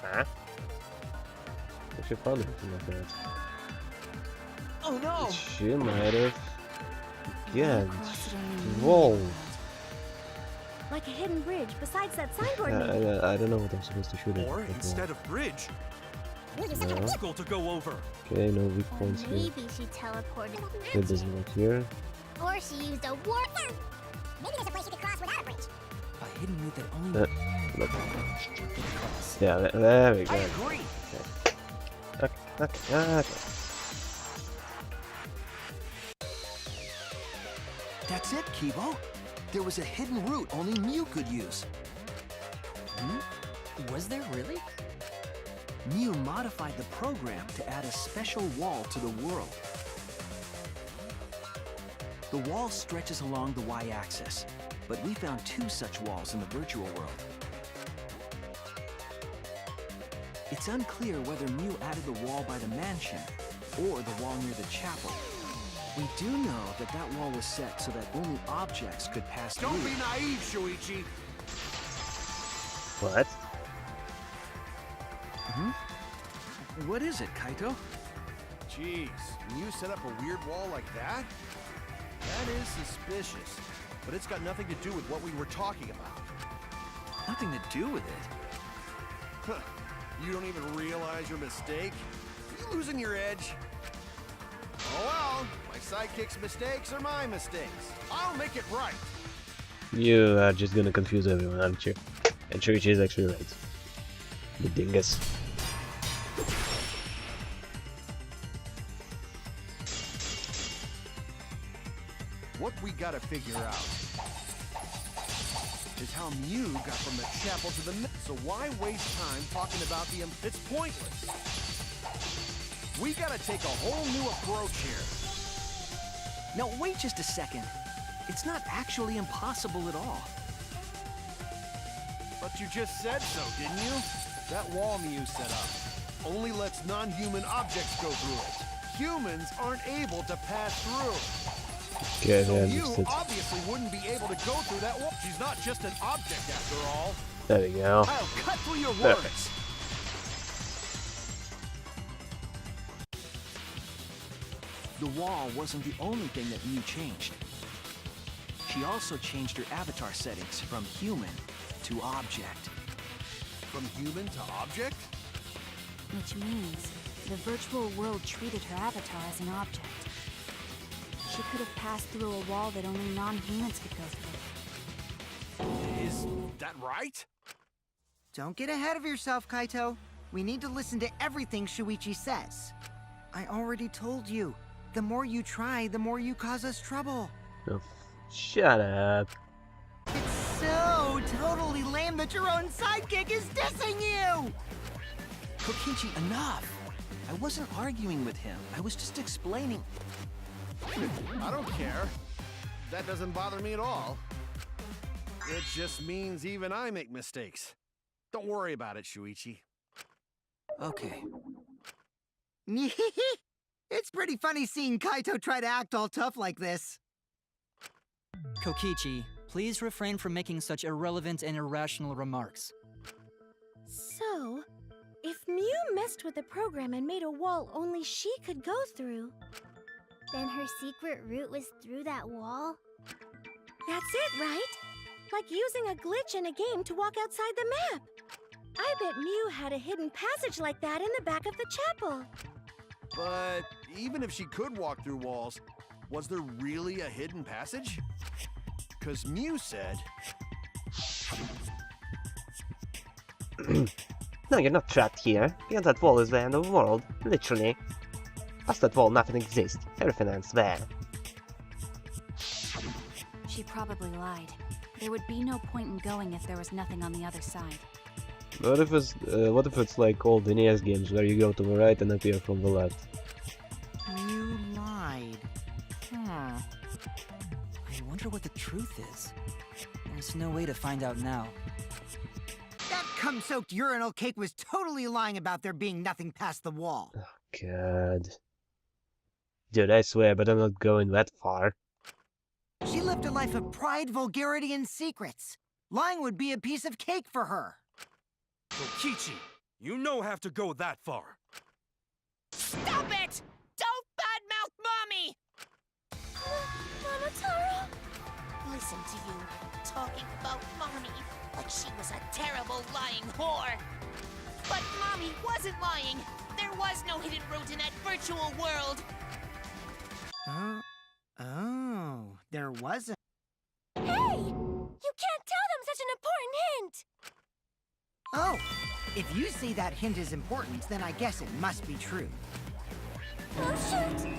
Huh? I should find anything like that. Oh no! She might have. A way Yeah. across it only Mew Whoa. knew about. Like a hidden bridge besides that signboard. I don't know what I'm supposed to shoot at. Or but, instead of bridge, Use some kind of no. vehicle to go over. Okay, no weak Or points here. maybe she teleported with It magic. doesn't work here. Or she used a warp zone. Maybe there's a place you could cross without a bridge. A hidden route that only Uh, Mew look. could get across. Yeah, there we go. I agree! Okay. That's it, Kibo. There was a hidden route only Mew could use. Was there really? Mew modified the program to add a special wall to the world. The wall stretches along the y-axis, but we found two such walls in the virtual world. It's unclear whether Mew added the wall by the mansion or the wall near the chapel. We do know that that wall was set so that only objects could pass through. Don't be naive, Shuichi. What? What is it, Kaito? Jeez, Mew set up a weird wall like that? That is suspicious. But it's got nothing to do with what we were talking about. Nothing to do with it. Huh. You don't even realize your mistake? You losing your edge? Oh well, my sidekick's mistakes are my mistakes. I'll make it right. You are just gonna confuse everyone, aren't you? And Shuichi is actually right. The dingus. What we gotta figure out is how Mew got from the chapel to the... So why waste time talking about the... It's pointless. We gotta take a whole new approach here. Now wait just a second. It's not actually impossible at all. But you just said so, didn't you? That wall Mew set up only lets non-human objects go through it. Humans aren't able to pass through. Okay, So I you understood. obviously wouldn't be able to go through that wall. She's not just an object after all. There we go. I'll cut through your Perfect. words. The wall wasn't the only thing that Mew changed. She also changed her avatar settings from human to object. From human to object? Which means the virtual world treated her avatar as an object. She could have passed through a wall that only non-humans could go through. Is that right? Don't get ahead of yourself, Kaito. We need to listen to everything Shuichi says. I already told you. The more you try, the more you cause us trouble. Oh, shut up. It's so totally lame that your own sidekick is dissing you! Kokichi, enough! I wasn't arguing with him. I was just explaining. I don't care. That doesn't bother me at all. It just means even I make mistakes. Don't worry about it, Shuichi. Okay. It's pretty funny seeing Kaito try to act all tough like this. Kokichi, please refrain from making such irrelevant and irrational remarks. So, if Mew messed with the program and made a wall only she could go through... Then her secret route was through that wall? That's it, right? Like using a glitch in a game to walk outside the map. I bet Mew had a hidden passage like that in the back of the chapel. But even if she could walk through walls, was there really a hidden passage? 'Cause Mew said... No, you're not trapped here. Because that wall is the end of the world. Literally. Past that wall, nothing exists. Everything ends there. She probably lied. There would be no point in going if there was nothing on the other side. What if it's like all the NES games where you go to the right and appear from the left? You lied. Huh. I wonder what the truth is. There's no way to find out now. That cum-soaked urinal cake was totally lying about there being nothing past the wall. God. Dude, I swear, but I'm not going that far. She lived a life of pride, vulgarity, and secrets. Lying would be a piece of cake for her. Kokichi, you no have to go that far. Stop it! Don't badmouth Mommy! Mama Taro! Listen to you, talking about Mommy like she was a terrible lying whore. But Mommy wasn't lying. There was no hidden route in that virtual world. Oh, there wasn't. Hey! You can't tell them such an important hint! Oh, if you say that hint is important, then I guess it must be true. Oh, shoot!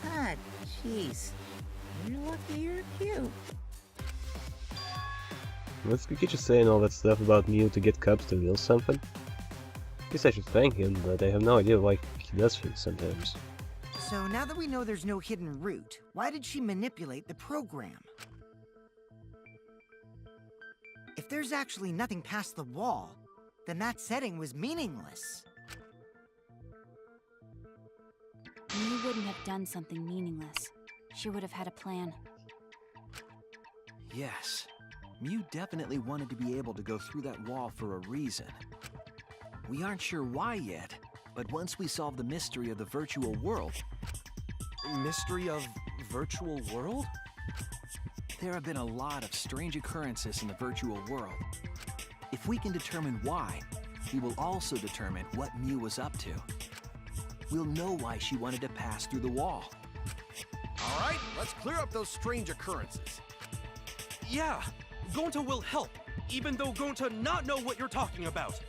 Ah, jeez. You're lucky you're cute. What's Kokichi saying all that stuff about Mew to get Cubs to reveal something? Guess I should thank him, but I have no idea why he does things sometimes. So now that we know there's no hidden route, why did she manipulate the program? If there's actually nothing past the wall, then that setting was meaningless. Mew wouldn't have done something meaningless. She would have had a plan. Yes, Mew definitely wanted to be able to go through that wall for a reason. We aren't sure why yet, but once we solve the mystery of the virtual world... Mystery of virtual world? There have been a lot of strange occurrences in the virtual world. If we can determine why, we will also determine what Mew was up to. We'll know why she wanted to pass through the wall. All right, let's clear up those strange occurrences. Yeah, Gonta will help, even though Gonta not know what you're talking about.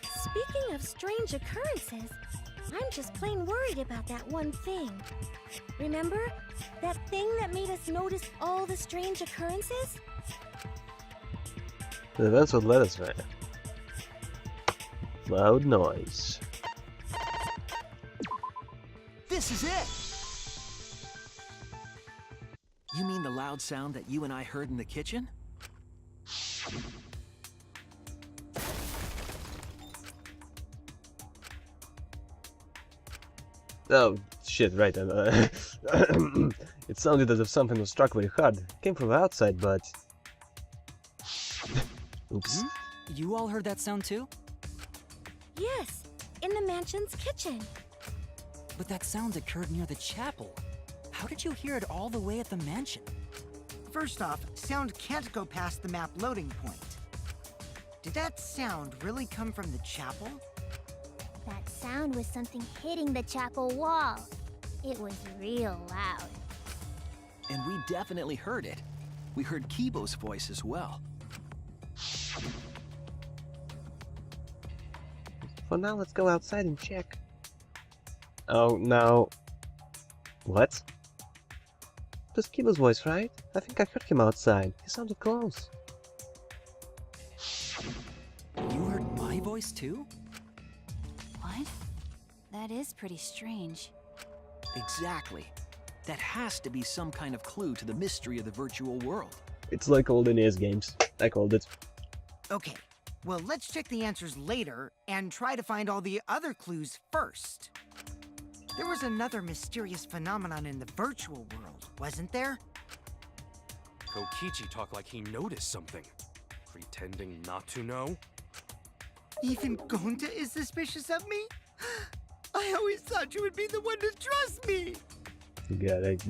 Speaking of strange occurrences, I'm just plain worried about that one thing. Remember? That thing that made us notice all the strange occurrences? The events would let us there. Loud noise. This is it! You mean the loud sound that you and I heard in the kitchen? Oh, shit, right. It sounded as if something was struck very hard. It came from the outside, but... Oops. You all heard that sound too? Yes, in the mansion's kitchen. But that sound occurred near the chapel. How did you hear it all the way at the mansion? First off, sound can't go past the map loading point. Did that sound really come from the chapel? That sound was something hitting the chapel wall. It was real loud. And we definitely heard it. We heard Kibo's voice as well. For now, let's go outside and check. Oh, now... What? It was Kibo's voice, right? I think I heard him outside. He sounded close. You heard my voice too? What? That is pretty strange. Exactly. That has to be some kind of clue to the mystery of the virtual world. It's like old NES games. I called it. Okay, well, let's check the answers later and try to find all the other clues first. There was another mysterious phenomenon in the virtual world, wasn't there? Kokichi talked like he noticed something. Pretending not to know? Even Gonta is suspicious of me? I always thought you would be the one to trust me! God,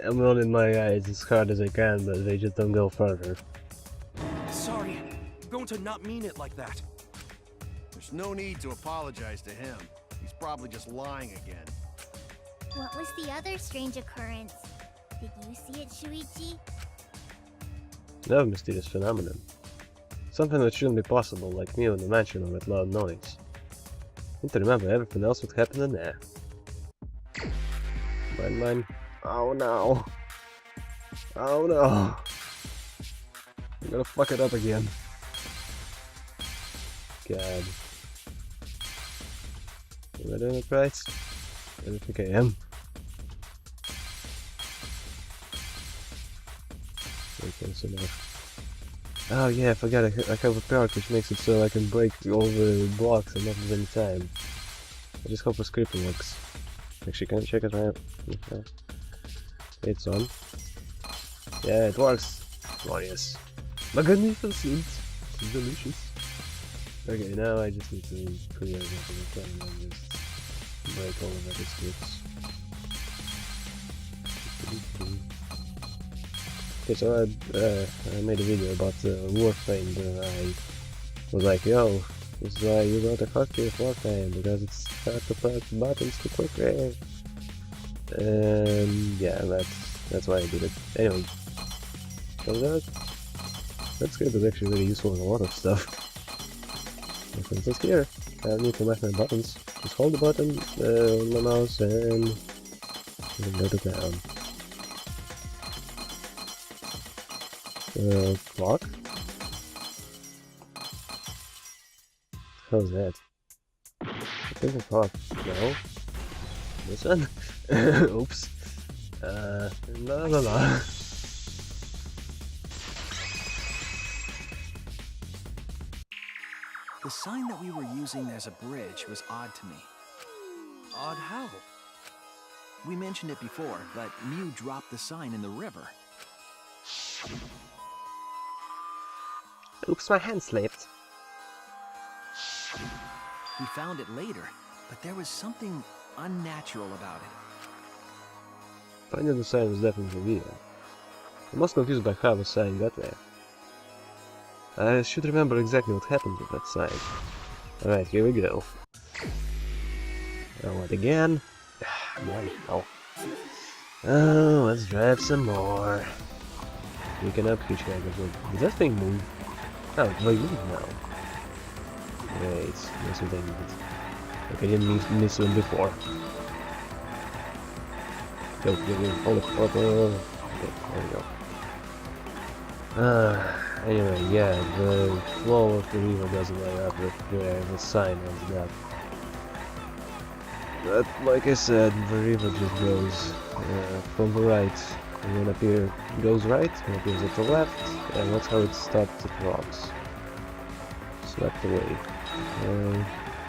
I'm rolling my eyes as hard as I can, but they just don't go further. Sorry, Gonta not mean it like that. There's no need to apologize to him. He's probably just lying again. What was the other strange occurrence? Did you see it, Shuichi? Another mysterious phenomenon. Something that shouldn't be possible, like Mew in the mansion or that loud noise. I need to remember everything else what happened in there. Mine. Oh no. Oh no. I'm gonna fuck it up again. God. Am I doing it right? I don't think I am. Very close enough. Oh yeah, I forgot I have a perk which makes it so I can break all the blocks and not lose any time. I just hope the script works. Actually, can I check it right? Okay. It's on. Yeah, it works. Glorious. Magnificent. It's delicious. Okay, now I just need to clear everything and just break all of the scripts. Okay, so I made a video about Warframe where I was like, yo, this is why you got a hotkey with Warframe, because it's hard to press buttons too quickly. And yeah, that's why I did it. Anyway, so that script is actually really useful in a lot of stuff. Like, for instance here, I don't need to match my buttons. Just hold the button on my mouse and go to town. Clock? How's that? I think a clock. No? This one? Oops. La la la. The sign that we were using as a bridge was odd to me. Odd how? We mentioned it before, but Mew dropped the sign in the river. Oops, my hand slipped. We found it later, but there was something unnatural about it. Finding the sign was definitely weird. I'm most confused by how the sign got there. I should remember exactly what happened with that sign. Alright, here we go. Oh, what again? Oh. Oh, let's drive some more. Waking up, hitchhiker. Did that thing move? Oh, it might move now. Wait, there's something. Okay, I didn't miss one before. Go, hold it, hold it. Okay, there we go. Anyway, yeah, the flow of the river doesn't line up with where the sign ends up. But, like I said, the river just goes from the right, and then up here goes right, and appears at the left, and that's how it stops at rocks. Swept away.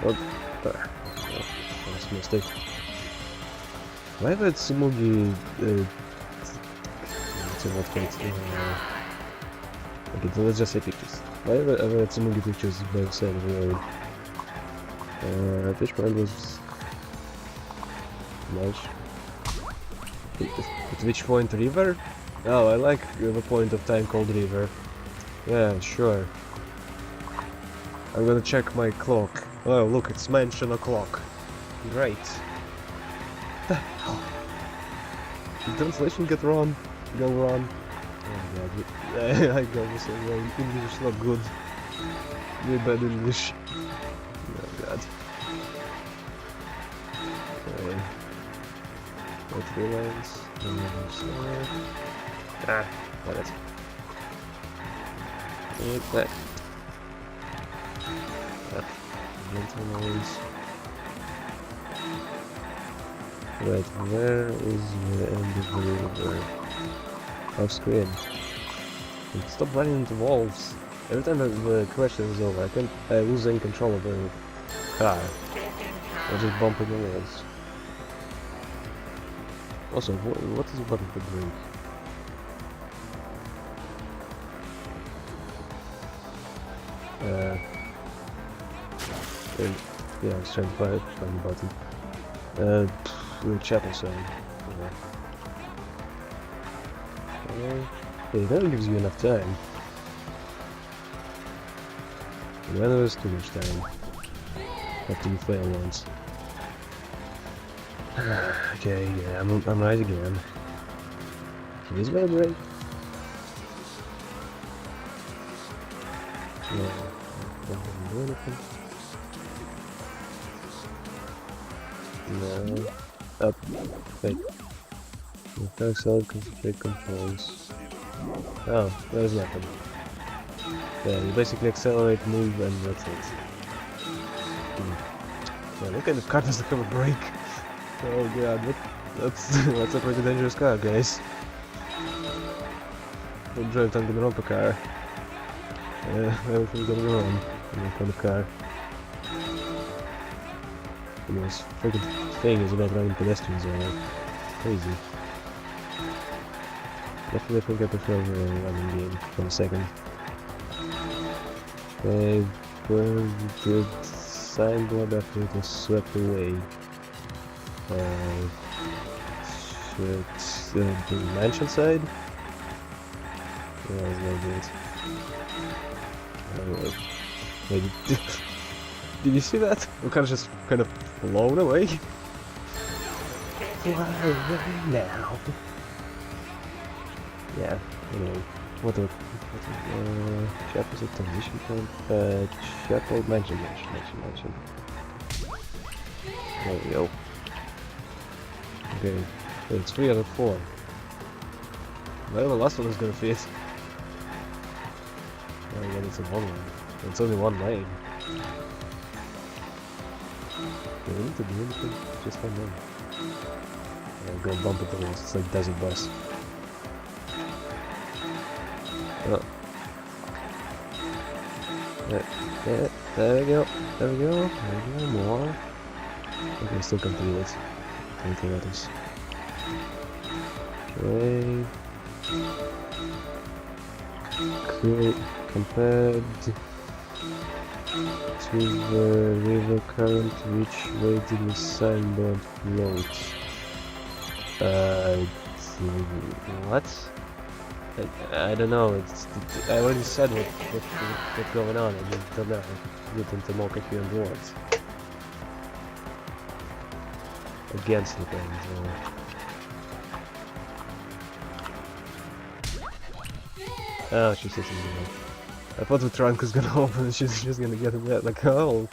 That's a mistake. Why would Tsumugi okay, so let's just say pictures. Why ever Tsumugi pictures by the side of the road? Fish pond was nice. At which point river? Oh, I like the point of time called river. Yeah, sure. I'm gonna check my clock. Oh, look, it's mansion o'clock. Great. What the hell? Did translation get wrong? Go wrong? Oh god, I go the same way. English is not good. Very bad English. Oh god. Okay. Wait, 3 lines. Ah, got it. Take that. Mental lines. Right, where is the end of the river? Off screen. Stop running into walls. Every time the question is over, I lose any control of the car. I just bump into walls. Also, what is the button for drink? Yeah, I was trying to find the button. The chapel sign. Okay, that gives you enough time. When there is too much time. After you fail once. Okay, yeah, I'm right again. Please vibrate. Yeah, doesn't do anything. No. Up. Wait. Attack solid concentrate controls. Oh, there's nothing. Yeah, you basically accelerate, move, and that's it. Yeah, what kind of car doesn't have a brake? Oh god, that's a pretty dangerous car, guys. Don't drive Danganronpa car. Everything's gonna go wrong in that kind of car. And this freaking thing is about running pedestrians around. It's crazy. Definitely think I prefer a running game for a second. Okay, where did signboard after it was swept away? The mansion side? Yeah, that's very good. Wait, did you see that? The car just kind of blown away. Fly away now. Yeah, anyway. What chapel is a transition point? Chapel mansion. There we go. Okay, wait, it's 3 out of 4. Well, the last one is gonna fit. Oh yeah, it's a one lane. It's only one lane. Do we need to do anything? Just one lane. Yeah, I'm gonna bump into the walls. It's like desert bus. Oh. Yeah. There we go. There we go. There we go. More. Okay, still continue it. Anything else? Okay. Create compared to the river current, which way did the signboard float? What? I don't know. I already said what's going on. I just don't know. Get into more coherent words. Against the thing. Oh, she says something. I thought the trunk was gonna open and she's just gonna get in there. Like, oh,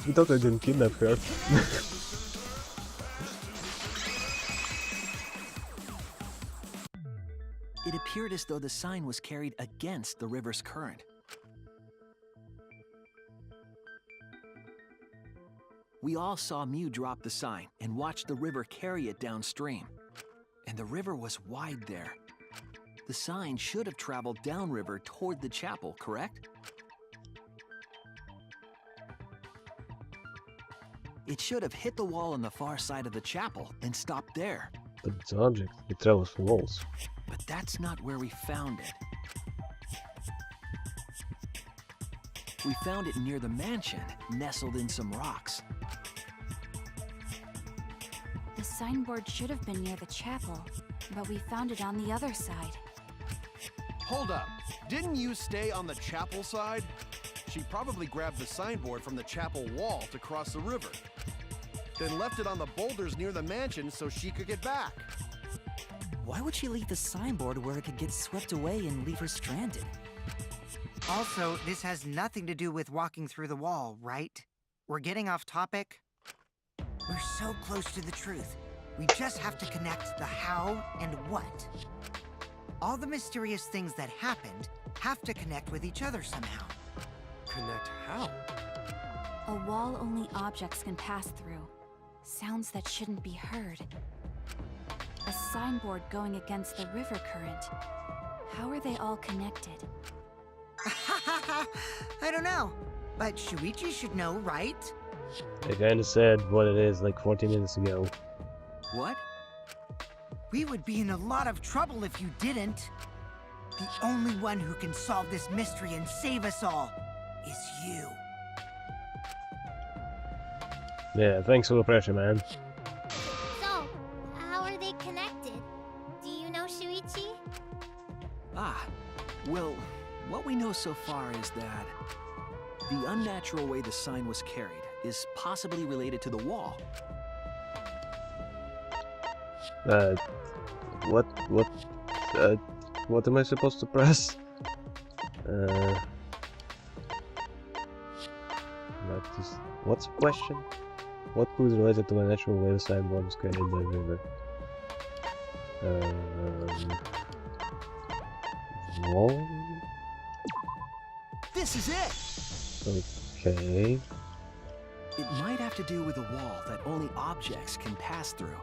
we thought I didn't kidnap her. It appeared as though the sign was carried against the river's current. We all saw Mew drop the sign and watch the river carry it downstream. And the river was wide there. The sign should have traveled downriver toward the chapel, correct? It should have hit the wall on the far side of the chapel and stopped there. But it's an object. It travels for walls. But that's not where we found it. We found it near the mansion, nestled in some rocks. The signboard should have been near the chapel, but we found it on the other side. Hold up. Didn't you stay on the chapel side? She probably grabbed the signboard from the chapel wall to cross the river. Then left it on the boulders near the mansion so she could get back. Why would she leave the signboard where it could get swept away and leave her stranded? Also, this has nothing to do with walking through the wall, right? We're getting off topic. We're so close to the truth. We just have to connect the how and what. All the mysterious things that happened have to connect with each other somehow. Connect how? A wall only objects can pass through. Sounds that shouldn't be heard. A signboard going against the river current. How are they all connected? I don't know, but Shuichi should know, right? I kinda said what it is like 40 minutes ago. What? We would be in a lot of trouble if you didn't. The only one who can solve this mystery and save us all is you. Yeah, thanks for the pressure, man. So, how are they connected? Do you know Shuichi? Ah, well, what we know so far is that the unnatural way the sign was carried is possibly related to the wall. What am I supposed to press? What's the question? What clue is related to the natural way the signboard was carried by the river? Wall? This is it! Okay. It might have to do with a wall that only objects can pass through.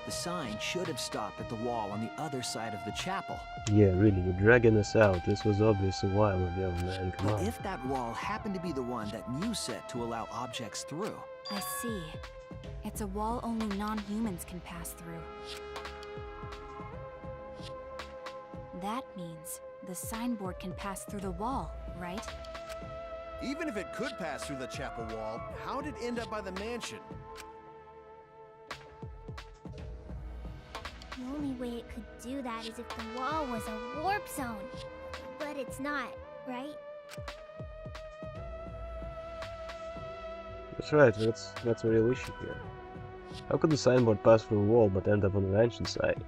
The sign should have stopped at the wall on the other side of the chapel. Yeah, really, you're dragging us out. This was obvious a while ago, man. Come But on. if that wall happened to be the one that Mew set to allow objects through, I see. It's a wall only non-humans can pass through. That means the signboard can pass through the wall, right? Even if it could pass through the chapel wall, how did it end up by the mansion? The only way it could do that is if the wall was a warp zone. But it's not, right? That's right, that's a real issue here. How could the signboard pass through a wall but end up on the mansion side?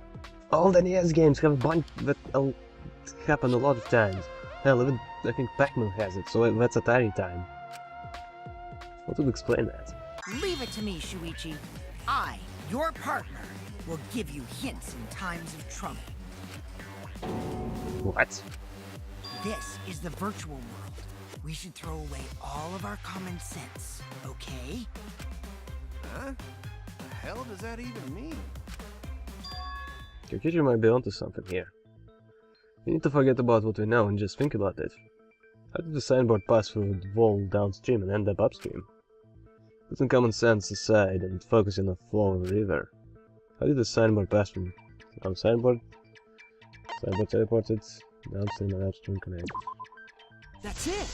All the NES games have a bunch that happen a lot of times. Hell, even I think Pac-Man has it, so that's Atari time. What would explain that? Leave it to me, Shuichi. I, your partner, will give you hints in times of trouble. What? This is the virtual world. We should throw away all of our common sense, okay? Huh? The hell does that even mean? Kokichi might be onto something here. We need to forget about what we know and just think about it. How did the signboard pass through the wall downstream and end up upstream? Putting common sense aside and focusing on the flow of the river. How did the signboard pass from signboard? Signboard teleported downstream and upstream connect. That's it!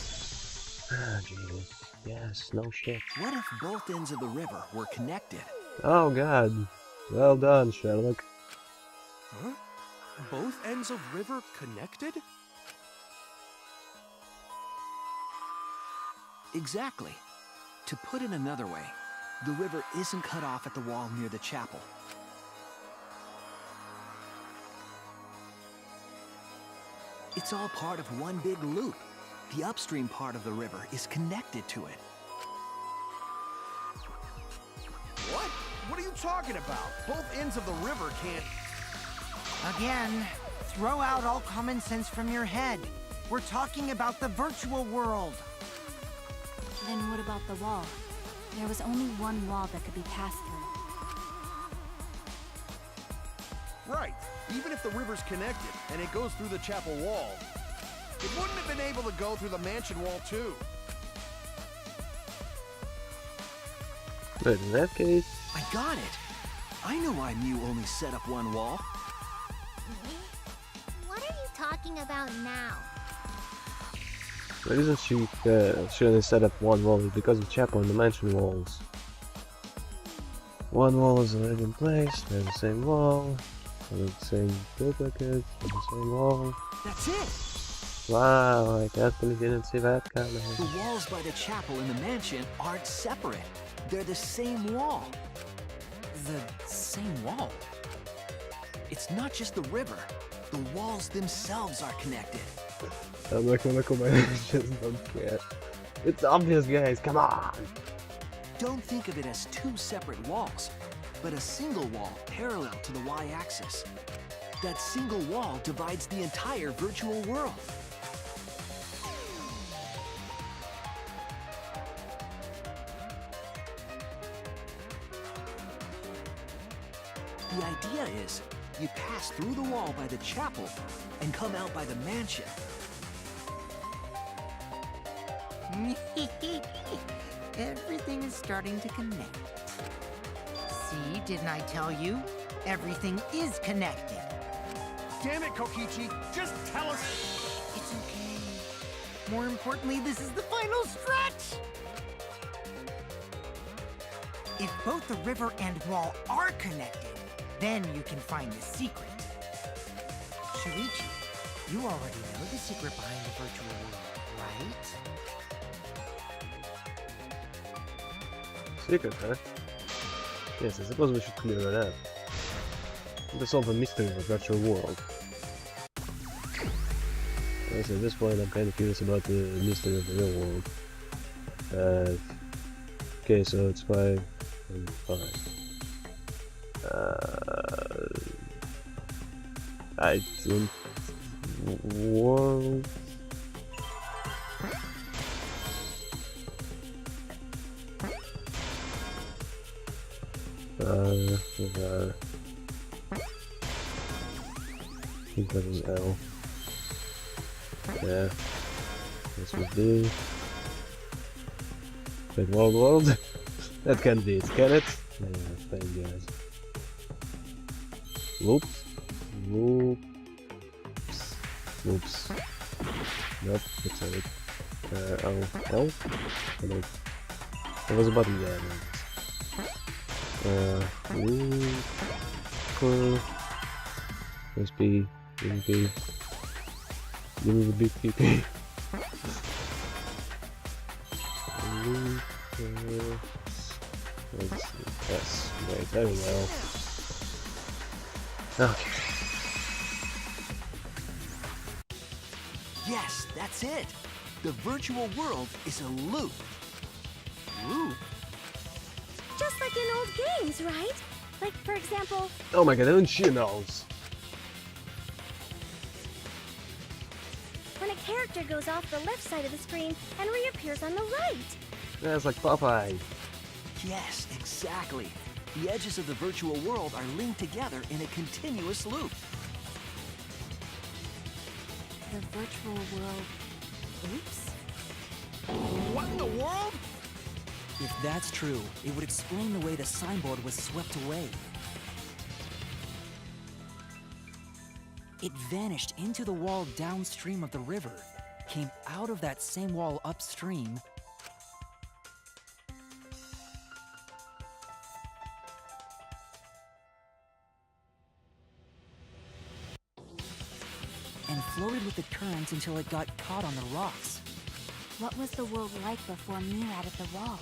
Ah, Jesus. Yes, no shit. What if both ends of the river were connected? Oh god. Well done, Sherlock. Huh? Both ends of river connected? Exactly. To put it another way, the river isn't cut off at the wall near the chapel. It's all part of one big loop. The upstream part of the river is connected to it. What? What are you talking about? Both ends of the river can't... Again, throw out all common sense from your head. We're talking about the virtual world. Then what about the wall? There was only one wall that could be passed through. Right. Even if the river's connected and it goes through the chapel wall, it wouldn't have been able to go through the mansion wall too. But in that case... I got it! I know why Mew only set up one wall. What are you talking about now? The reason she only set up one wall is because of chapel and the mansion walls. One wall is already in place, they're the same wall, they're the same duplicate, they're the same wall. That's it! Wow, I can't believe you didn't see that coming. The walls by the chapel and the mansion aren't separate. They're the same wall. The same wall? It's not just the river. The walls themselves are connected. I'm not gonna call my just don't care. It's obvious, guys, come on! Don't think of it as two separate walls, but a single wall parallel to the y-axis. That single wall divides the entire virtual world. The idea is, you pass through the wall by the chapel and come out by the mansion. Everything is starting to connect. See, didn't I tell you? Everything is connected. Damn it, Kokichi! Just tell us... It's okay. More importantly, this is the final stretch! If both the river and wall are connected, then you can find the secret. Shuichi, you already know the secret behind the virtual world, right? Secret, huh? Yes, I suppose we should clear that up. To solve the mystery of the virtual world. Honestly, at this point I'm kind of curious about the mystery of the real world. Okay, so it's 5 and 5. I don't... World... I think that was L. Yeah. This was D. Wait, world? That can't be it, can it? Yeah, fine, guys. Whoops. Whoops. Nope, that's it. L? Hello. There was a button there. Where's B? Give me B. Give me the big PP. Let's see. Yes, right, there we go. Okay. Yes, that's it. The virtual world is a loop. Loop? Just like in old games, right? Like, for example... Oh my god, even she knows. When a character goes off the left side of the screen and reappears on the right. Yeah, it's like Popeye. Yes, exactly. The edges of the virtual world are linked together in a continuous loop. The virtual world. Oops. What in the world? If that's true, it would explain the way the signboard was swept away. It vanished into the wall downstream of the river, came out of that same wall upstream, and floated with the current until it got caught on the rocks. What was the world like before Mew added the wall?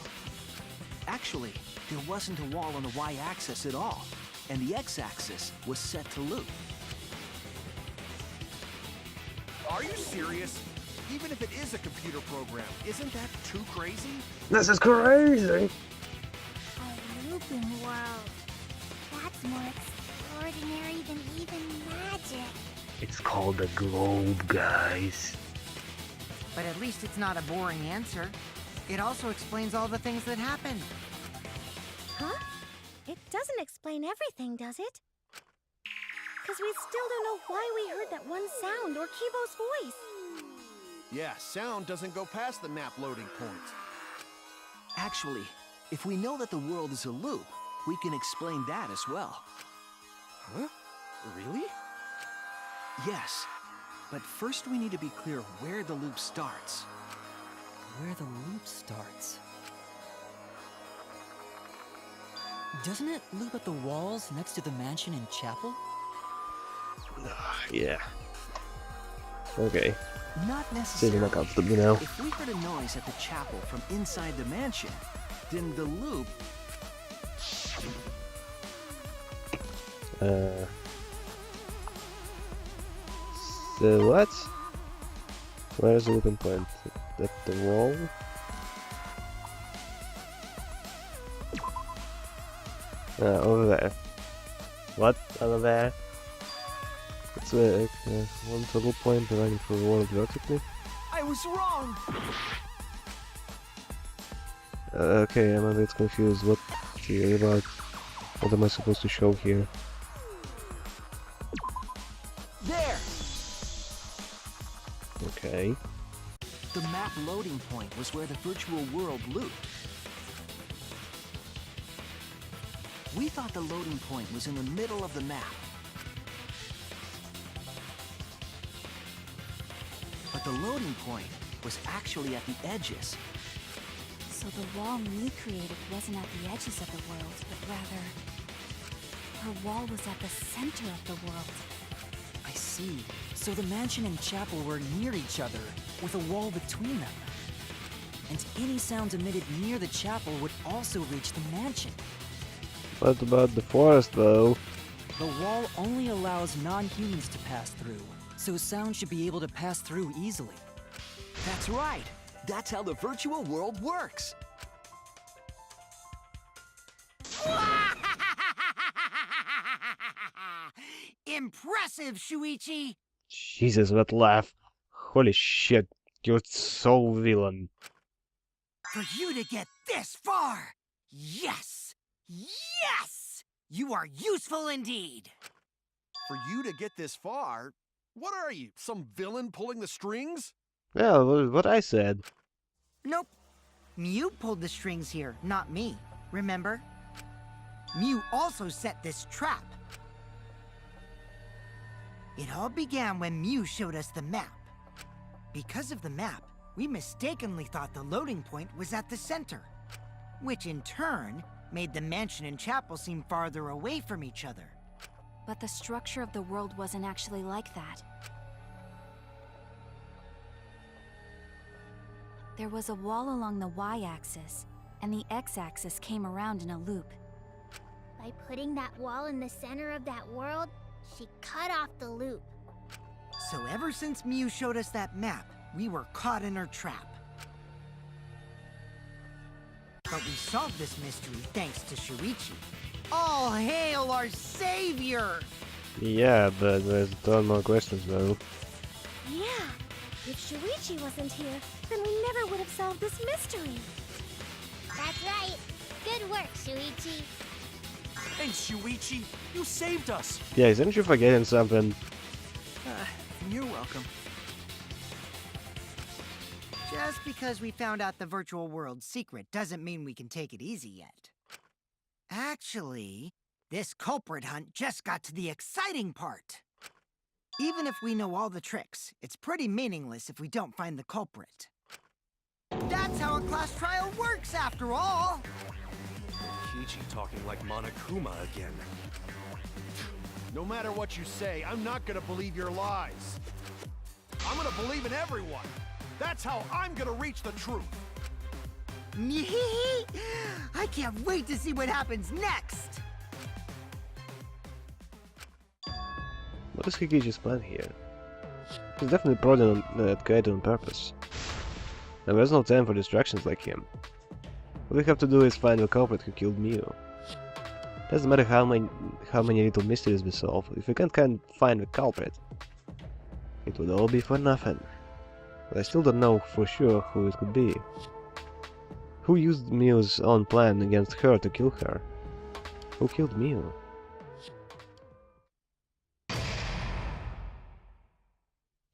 Actually, there wasn't a wall on the y-axis at all, and the x-axis was set to loop. Are you serious? Even if it is a computer program, isn't that too crazy? This is crazy! A looping world. That's more extraordinary than even magic. It's called a globe, guys. But at least it's not a boring answer. It also explains all the things that happened. Huh? It doesn't explain everything, does it? Because we still don't know why we heard that one sound or Kibo's voice. Yeah, sound doesn't go past the map loading point. Actually, if we know that the world is a loop, we can explain that as well. Huh? Really? Yes, but first we need to be clear where the loop starts. Where the loop starts. Doesn't it loop at the walls next to the mansion and chapel? Yeah. Okay. Not Feeling necessarily. uncomfortable now. If we heard a noise at the chapel from inside the mansion, then the loop... So what? Where is the looping point? At the wall? Over there. What? Over there? It's one total point dividing for the world vertically. I was wrong! Okay, I'm a bit confused. What here about? What am I supposed to show here? There! Okay. The map loading point was where the virtual world looped. We thought the loading point was in the middle of the map. But the loading point was actually at the edges. So the wall Mew created wasn't at the edges of the world, but rather... her wall was at the center of the world. I see. So the mansion and chapel were near each other, with a wall between them. And any sound emitted near the chapel would also reach the mansion. What about the forest, though? The wall only allows non-humans to pass through, so sound should be able to pass through easily. That's right! That's how the virtual world works! Impressive, Shuichi! Jesus, what laugh! Holy shit, you're so villain. For you to get this far! Yes! Yes! You are useful indeed! For you to get this far, what are you, some villain pulling the strings? Yeah, what I said. Nope. Mew pulled the strings here, not me. Remember? Mew also set this trap. It all began when Mew showed us the map. Because of the map, we mistakenly thought the loading point was at the center, which in turn made the mansion and chapel seem farther away from each other. But the structure of the world wasn't actually like that. There was a wall along the y-axis, and the x-axis came around in a loop. By putting that wall in the center of that world, she cut off the loop. So ever since Mew showed us that map, we were caught in her trap. But we solved this mystery thanks to Shuichi. All hail our savior! Yeah, but there's a ton more questions, though. Yeah, if Shuichi wasn't here, then we never would have solved this mystery. That's right. Good work, Shuichi. Thanks, Shuichi. You saved us. Yeah, isn't you forgetting something? You're welcome. Just because we found out the virtual world's secret doesn't mean we can take it easy yet. Actually, this culprit hunt just got to the exciting part. Even if we know all the tricks, it's pretty meaningless if we don't find the culprit. That's how a class trial works, after all! Kichi talking like Monokuma again. No matter what you say, I'm not gonna believe your lies. I'm gonna believe in everyone. That's how I'm gonna reach the truth. I can't wait to see what happens next! What is Hikichi's plan here? He's definitely prodding at Kaito on purpose. And there's no time for distractions like him. What we have to do is find the culprit who killed Miu. Doesn't matter how many little mysteries we solve, if we can't find the culprit, it would all be for nothing. But I still don't know for sure who it could be. Who used Miu's own plan against her to kill her? Who killed Miu?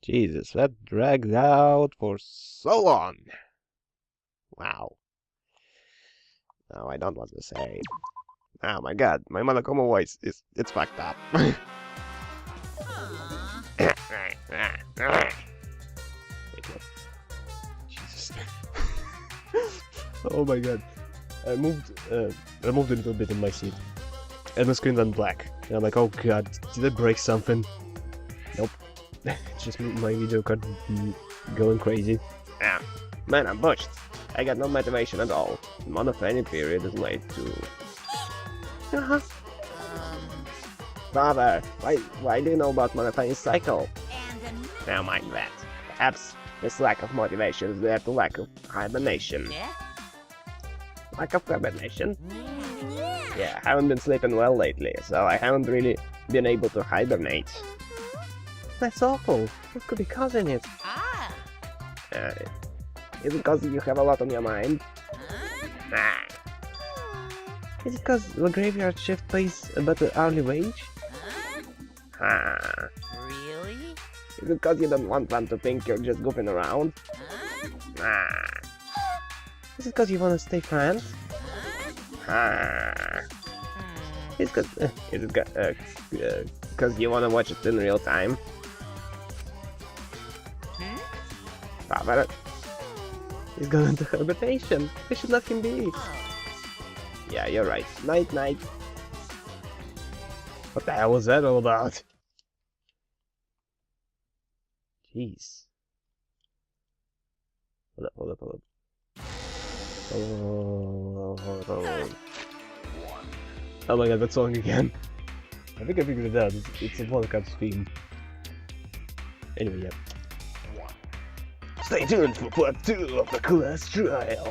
Jesus, that dragged out for so long! Wow. No, I don't want to say. Oh my god, my Monokuma voice it's fucked up. Jesus. Oh my god. I moved a little bit in my seat. And the screen went black. And I'm like, oh god, did I break something? Nope. It's just my video card going crazy. Ah, man, I'm bushed. I got no motivation at all. Monofany period is late too. Father, why do you know about Monofany's cycle? Now mind that. Perhaps this lack of motivation is due to lack of hibernation. Lack of hibernation? Yeah, I haven't been sleeping well lately, so I haven't really been able to hibernate. That's awful. What could be causing it? Is it because you have a lot on your mind? Is it because the graveyard shift pays a better hourly wage? Really? Is it because you don't want them to think you're just goofing around? Is it because you want to stay friends? Is it because you want to watch it in real time? Father, he's going into hibernation. We should let him be. Yeah, you're right. Night, night. What the hell was that all about? Jeez. Hold up. Oh my god, that song again. I think I figured it out. It's a Volcat's theme. Anyway, yeah. Stay tuned for part 2 of the class trial.